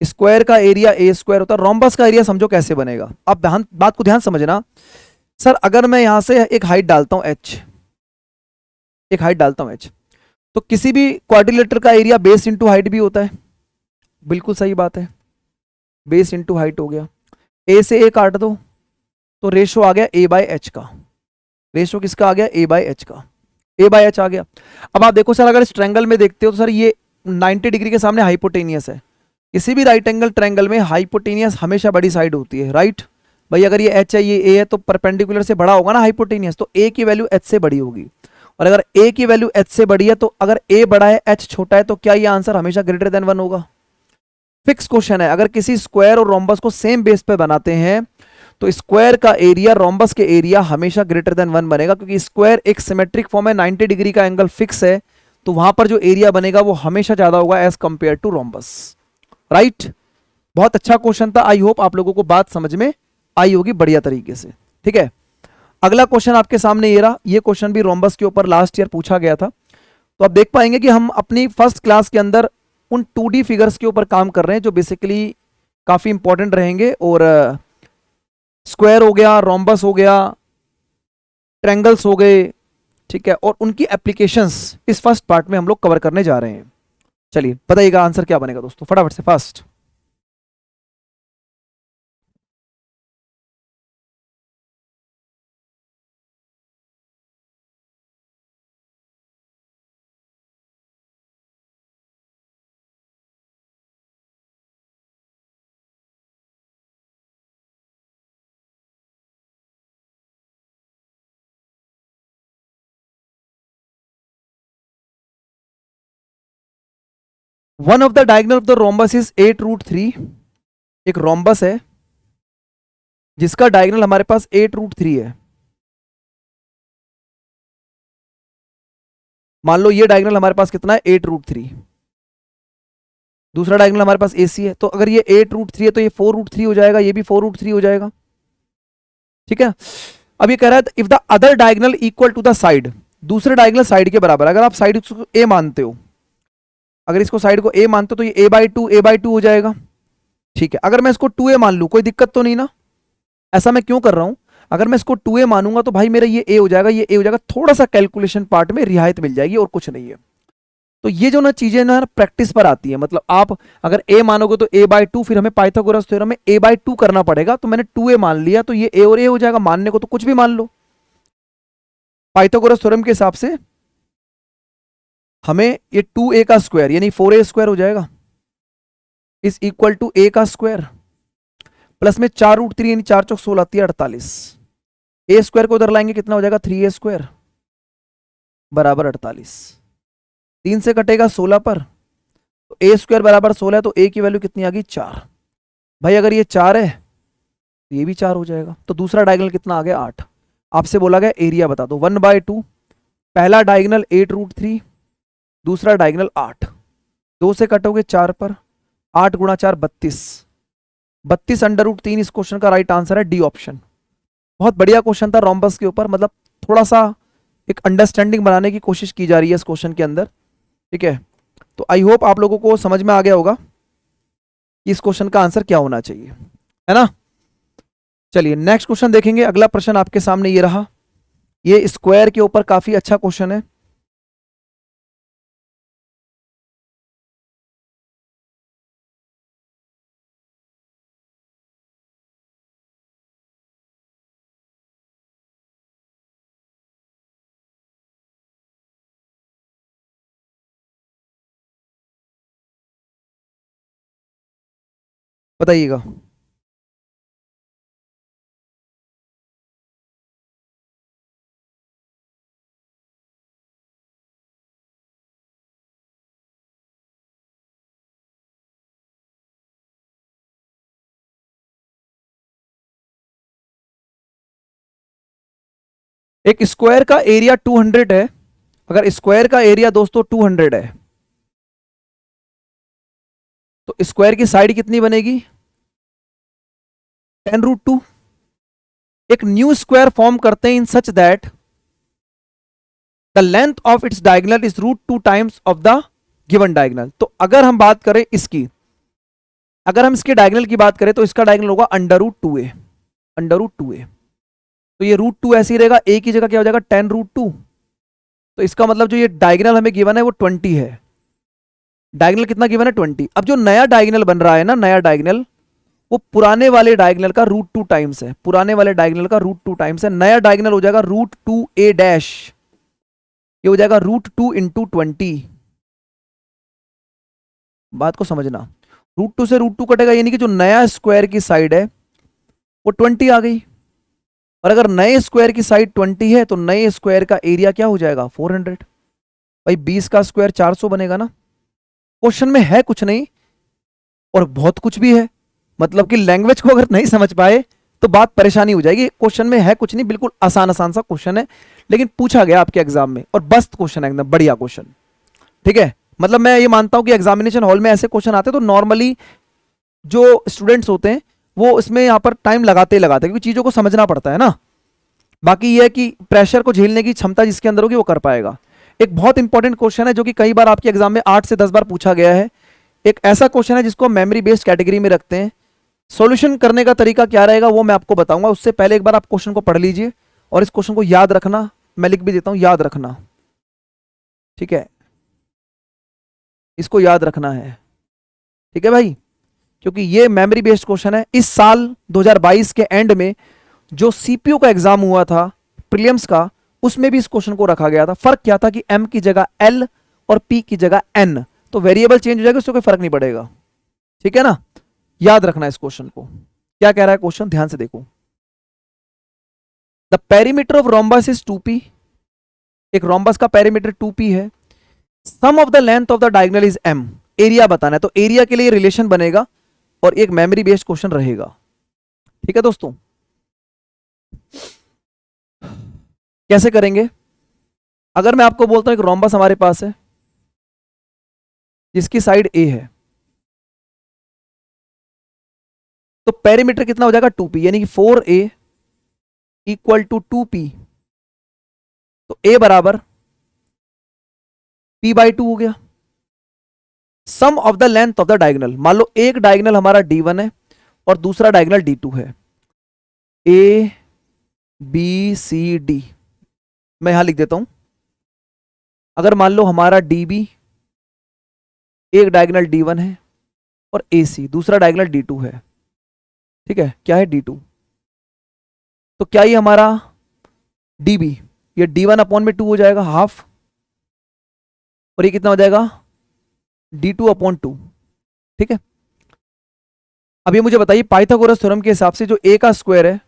स्क्वायर का एरिया A² होता है, रोम्बस का एरिया समझो कैसे बनेगा। अब बात को ध्यान समझना। सर अगर मैं यहां से एक हाइट डालता हूं H, एक हाइट डालता हूं H, तो किसी भी क्वाड्रिलेटर का एरिया बेस इंटू हाइट भी होता है। बिल्कुल सही बात है, बेस इंटू हाइट हो गया। A से A काट दो तो रेशो आ गया A/H का। रेशो किसका आ गया, A/H का। A/H आ गया। अब आप देखो सर, अगर इस ट्रायंगल में देखते हो तो सर ये 90 डिग्री के सामने हाइपोटेनियस है। किसी भी राइट एंगल ट्रायंगल में हाइपोटेनियस हमेशा बड़ी साइड होती है, राइट भाई। अगर ये H है, ये A है, तो परपेंडिकुलर से बड़ा होगा ना हाइपोटेनियस, तो A की वैल्यू H से बड़ी होगी। और अगर A की वैल्यू H से बड़ी है तो अगर A बड़ा है H छोटा है तो क्या ये आंसर हमेशा ग्रेटर देन 1 होगा। फिक्स क्वेश्चन है। अगर किसी स्क्वायर और रोम्बस को सेम बेस पे बनाते हैं तो स्क्वायर का एरिया रोम्बस के एरिया हमेशा ग्रेटर देन 1 बनेगा, क्योंकि स्क्वायर एक सिमेट्रिक फॉर्म है, 90 डिग्री का एंगल फिक्स है, तो वहां पर जो एरिया बनेगा वो हमेशा ज्यादा होगा as compare to rhombus, right. बहुत अच्छा क्वेश्चन था, आई होप आप लोगों को बात समझ में आई होगी बढ़िया तरीके से। ठीक है, अगला क्वेश्चन आपके सामने ये रहा। ये क्वेश्चन भी रोम्बस के ऊपर लास्ट ईयर पूछा गया था, तो आप देख पाएंगे कि हम अपनी फर्स्ट क्लास के अंदर उन 2D फिगर्स के ऊपर काम कर रहे हैं जो बेसिकली काफी इंपॉर्टेंट रहेंगे और स्क्वायर हो गया, रोम्बस हो गया, ट्रायंगल्स हो गए, ठीक है, और उनकी एप्लीकेशंस इस फर्स्ट पार्ट में हम लोग कवर करने जा रहे हैं। चलिए बताइएगा आंसर क्या बनेगा दोस्तों, फटाफट से fast. One of the diagonal of the rhombus is 8√3। एक रोम्बस है जिसका डायगोनल हमारे पास 8√3 है। मान लो ये डायगोनल हमारे पास कितना है, 8√3। दूसरा डायगोनल हमारे पास AC है, तो अगर ये 8√3 है तो ये 4√3 हो जाएगा, ये भी 4√3 हो जाएगा। ठीक है, अब ये कह रहा है if the other diagonal equal to the side, दूसरे डायगोनल साइड के बराबर, अगर आप साइड को A मानते हो, अगर इसको साइड को A मानते हो तो ये a/2 हो जाएगा। ठीक है, अगर मैं इसको 2A मान लूं, कोई दिक्कत तो नहीं ना? ऐसा मैं क्यों कर रहा हूं, अगर मैं इसको 2A मानूंगा तो भाई मेरा ये A हो जाएगा, ये A हो जाएगा, थोड़ा सा कैलकुलेशन पार्ट में रियायत मिल जाएगी और कुछ नहीं है। तो ये जो ना चीजें ना प्रैक्टिस पर आती है, मतलब आप अगर A मानोगे तो a/2, फिर हमें पाइथागोरस थ्योरम में a/2 करना पड़ेगा, तो मैंने 2A मान लिया तो ये A और A हो जाएगा, मानने को तो कुछ भी मान लो। पाइथागोरस थ्योरम के हिसाब से हमें ये 2A का स्क्वायर यानी 4A स्क्वायर हो जाएगा इज इक्वल टू A का स्क्वायर प्लस में 4√3 यानी 4 चौक 16 आती है 48। A स्क्वायर को उधर लाएंगे कितना हो जाएगा, 3A स्क्वायर बराबर 48। 3 से कटेगा 16 पर, तो A स्क्वायर बराबर 16 है, तो A की वैल्यू कितनी आ गई, 4। भाई अगर ये 4 है तो ये भी 4 हो जाएगा, तो दूसरा डायगोनल कितना आ गया, 8। आपसे बोला गया एरिया बता दो, 1/2। पहला डायगोनल 8√3, दूसरा डायगोनल 8। 2 से कटोगे 4 पर, 8 गुणा 4 32। 32/√3 इस क्वेश्चन का राइट आंसर है, डी ऑप्शन। बहुत बढ़िया क्वेश्चन था रोम्बस के ऊपर, मतलब थोड़ा सा एक अंडरस्टैंडिंग बनाने की कोशिश की जा रही है इस क्वेश्चन के अंदर। ठीक है, तो आई होप आप लोगों को समझ में आ गया होगा कि इस क्वेश्चन का आंसर क्या होना चाहिए, है ना? चलिए नेक्स्ट क्वेश्चन देखेंगे। अगला प्रश्न आपके सामने ये रहा, ये स्क्वायर के ऊपर काफी अच्छा क्वेश्चन है। बताइएगा। एक स्क्वायर का एरिया 200 है, अगर स्क्वायर का एरिया दोस्तों 200 है तो स्क्वायर की साइड कितनी बनेगी, 10√2। एक न्यू स्क्वायर फॉर्म करते हैं in such that the length of its diagonal is √2 times of the given diagonal. तो अगर हम बात करें इसकी, अगर हम इसके डायगोनल की बात करें तो इसका डायगोनल होगा √2a, √2a। तो ये √2 ऐसे ही रहेगा, a की जगह क्या हो जाएगा, 10√2। तो इसका मतलब जो ये डायगोनल हमें गिवन है वो 20 है। डायगोनल कितना गिवन है, 20। अब जो नया डायगोनल बन रहा है ना, नया डायगोनल वो पुराने वाले डायगोनल का √2 टाइम्स है, पुराने वाले डायगोनल का √2 टाइम्स है। नया डायगोनल हो जाएगा √2a', ये हो जाएगा √2 इंटू 20। बात को समझना, √2 से √2 कटेगा, यानी कि जो नया स्क्वायर की साइड है वो 20 आ गई। और अगर नए स्क्वायर की साइड 20 है तो नए स्क्वायर का एरिया क्या हो जाएगा, 400। भाई 20 का स्क्वायर 400 बनेगा ना। क्वेश्चन में है कुछ नहीं और बहुत कुछ भी है, मतलब कि लैंग्वेज को अगर नहीं समझ पाए तो बात परेशानी हो जाएगी। क्वेश्चन में है कुछ नहीं, बिल्कुल आसान आसान सा क्वेश्चन है, लेकिन पूछा गया आपके एग्जाम में और बस्त क्वेश्चन है, एकदम बढ़िया क्वेश्चन। ठीक है, मतलब मैं ये मानता हूं कि एग्जामिनेशन हॉल में ऐसे क्वेश्चन आते हैं तो नॉर्मली जो स्टूडेंट्स होते हैं वो इसमें यहाँ पर टाइम लगाते ही लगाते हैं, क्योंकि चीज़ों को समझना पड़ता है ना। बाकी ये है कि प्रेशर को झेलने की क्षमता जिसके अंदर होगी वो कर पाएगा। एक बहुत इंपॉर्टेंट क्वेश्चन है जो कि कई बार आपके एग्जाम में 8 से 10 बार पूछा गया है। एक ऐसा क्वेश्चन है जिसको मेमोरी बेस्ड कैटेगरी में रखते हैं। सॉल्यूशन करने का तरीका क्या रहेगा वो मैं आपको बताऊंगा, उससे पहले एक बार आप क्वेश्चन को पढ़ लीजिए और इस क्वेश्चन को याद रखना, मैं लिख भी देता हूं, याद रखना, ठीक है, इसको याद रखना है, ठीक है भाई, क्योंकि ये मेमोरी बेस्ड क्वेश्चन है। इस साल 2022 के एंड में जो सीपीयू का एग्जाम हुआ था प्रीलिम्स का, उसमें भी इस क्वेश्चन को रखा गया था। फर्क क्या था कि एम की जगह एल और पी की जगह एन, तो वेरिएबल चेंज हो जाएगा, उससे कोई फर्क नहीं पड़ेगा, ठीक है ना। याद रखना इस क्वेश्चन को। क्या कह रहा है क्वेश्चन, ध्यान से देखो। The perimeter of rhombus is 2p, एक रोम्बस का पेरीमीटर 2p है। Sum of the length of the diagonal is m, area बताना है, तो एरिया के लिए रिलेशन बनेगा और एक मेमोरी बेस्ड क्वेश्चन रहेगा, ठीक है दोस्तों। कैसे करेंगे, अगर मैं आपको बोलता हूं एक रोम्बस हमारे पास है जिसकी साइड a है, तो पेरीमीटर कितना हो जाएगा 2p, यानी कि 4a इक्वल टू 2p, तो a बराबर p/2 हो गया। Sum of the length of the diagonal, मान लो एक डायगोनल हमारा d1 है और दूसरा डायगोनल d2 है, a b c d, मैं यहां लिख देता हूं। अगर मान लो हमारा db एक डायगोनल d1 है और ac दूसरा डायगोनल d2 है, ठीक है, क्या है d2, तो क्या ये हमारा db, ये d1/2 हो जाएगा हाफ, और ये कितना हो जाएगा d2/2, ठीक है। अब ये मुझे बताइए पाइथागोरस थ्योरम के हिसाब से जो a का स्क्वायर है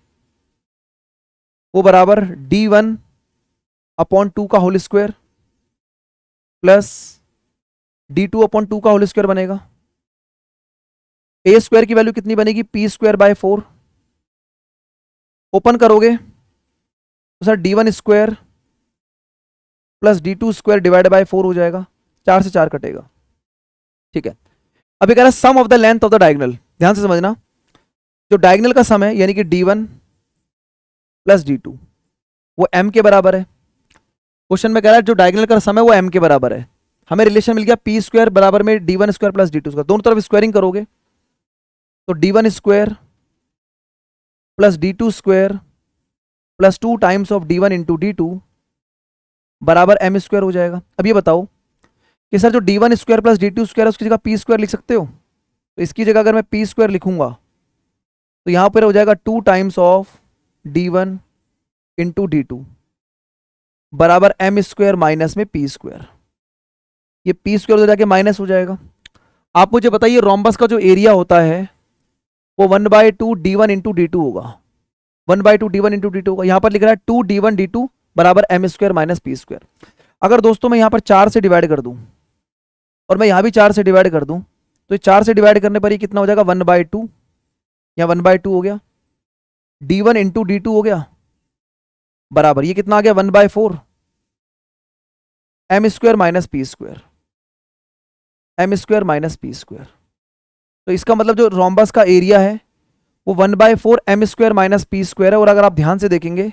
वो बराबर d1/2 का होल स्क्वायर प्लस d2/2 का होल स्क्वायर बनेगा। a स्क्वायर की वैल्यू कितनी बनेगी, p²/4, ओपन करोगे तो sir d1 square plus d2 square divide bye 4 हो जाएगा, 4 से 4 कटेगा, ठीक है। अभी कह रहा है sum of the length of the diagonal, ध्यान से समझना, जो डायगोनल का सम है यानी कि d1 प्लस d2 वो m के बराबर है। क्वेश्चन में कह रहा है जो डायगोनल का सम है वो m के बराबर है, हमें रिलेशन मिल गया p² बराबर में d1 square plus d2 square, दोनों तरफ स्क्वायरिंग करोगे तो d1 square plus d2 square plus 2 times of d1 into d2 बराबर m स्क्वायर हो जाएगा। अब ये बताओ कि सर जो d1 square plus d2 square है उसकी जगह p स्क्वायर लिख सकते हो, तो इसकी जगह अगर मैं p स्क्वायर लिखूंगा तो यहां पर हो जाएगा 2 times of d1 into d2 बराबर m स्क्वायर माइनस में p स्क्वायर, ये p स्क्वायर उधर जाके माइनस हो जाएगा। आप मुझे बताइए रोम्बस का जो एरिया होता है वो 1/2 d1 इंटू d2 होगा, 1/2 d1 इंटू d2 होगा। यहां पर लिख रहा है 2 d1 d2 बराबर m square minus p square. अगर दोस्तों मैं यहां पर 4 से डिवाइड कर दूं और मैं यहां भी 4 से डिवाइड कर दूं तो 4 से डिवाइड करने पर ये कितना हो जाएगा 1/2, या 1/2 हो गया, d1 इंटू d2 हो गया बराबर ये कितना आ गया 1/4 m square minus p square, m square minus p square. तो इसका मतलब जो रोम्बस का एरिया है वो 1/4 m square minus p square है। और अगर आप ध्यान से देखेंगे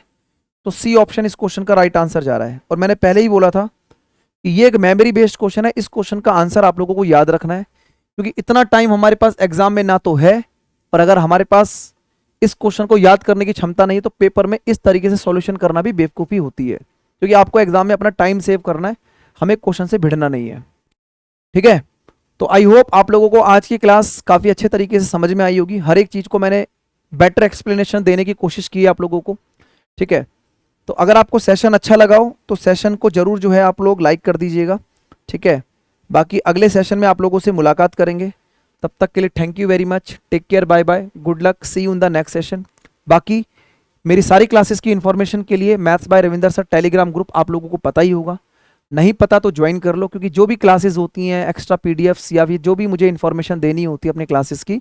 तो सी ऑप्शन इस क्वेश्चन का राइट आंसर जा रहा है। और मैंने पहले ही बोला था कि ये एक मेमोरी बेस्ड क्वेश्चन है, इस क्वेश्चन का आंसर आप लोगों को याद रखना है, क्योंकि इतना टाइम हमारे पास एग्जाम में ना तो है, और अगर हमारे पास इस क्वेश्चन को याद करने की क्षमता नहीं है तो पेपर में इस तरीके से सॉल्यूशन करना भी बेवकूफ़ी होती है, क्योंकि आपको एग्जाम में अपना टाइम सेव करना है, हमें क्वेश्चन से भिड़ना नहीं है, ठीक है। तो आई होप आप लोगों को आज की क्लास काफ़ी अच्छे तरीके से समझ में आई होगी। हर एक चीज़ को मैंने बेटर एक्सप्लेनेशन देने की कोशिश की है आप लोगों को, ठीक है। तो अगर आपको सेशन अच्छा लगा हो तो सेशन को जरूर जो है आप लोग लाइक कर दीजिएगा, ठीक है। बाकी अगले सेशन में आप लोगों से मुलाकात करेंगे, तब तक के लिए thank you very much, take care, bye bye, good luck, see you in the next session. बाकी मेरी सारी क्लासेस की इन्फॉर्मेशन के लिए maths by Ravinder sir Telegram group आप लोगों को पता ही होगा, नहीं पता तो ज्वाइन कर लो, क्योंकि जो भी क्लासेस होती हैं एक्स्ट्रा पीडीएफ्स या फिर जो भी मुझे इन्फॉर्मेशन देनी होती है अपने क्लासेस की,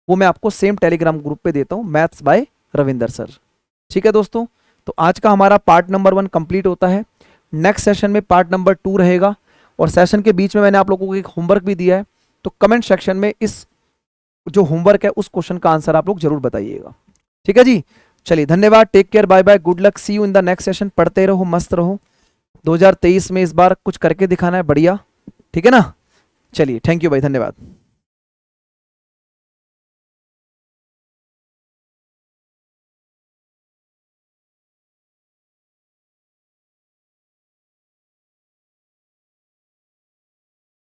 वो मैं आपको सेम टेलीग्राम ग्रुप पे देता हूँ, मैथ्स बाय रविंदर सर, ठीक है दोस्तों। तो आज का हमारा पार्ट नंबर 1 कंप्लीट होता है। नेक्स्ट सेशन में पार्ट नंबर 2 रहेगा, और सेशन के बीच में मैंने आप लोगों को एक होमवर्क भी दिया है, तो कमेंट सेक्शन में इस जो होमवर्क है उस क्वेश्चन का आंसर आप लोग जरूर बताइएगा, ठीक है जी। चलिए धन्यवाद, take care, bye bye, good luck, see you in the next session. पढ़ते रहो, मस्त रहो, 2023 में इस बार कुछ करके दिखाना है बढ़िया, ठीक है ना। चलिए थैंक यू भाई, धन्यवाद।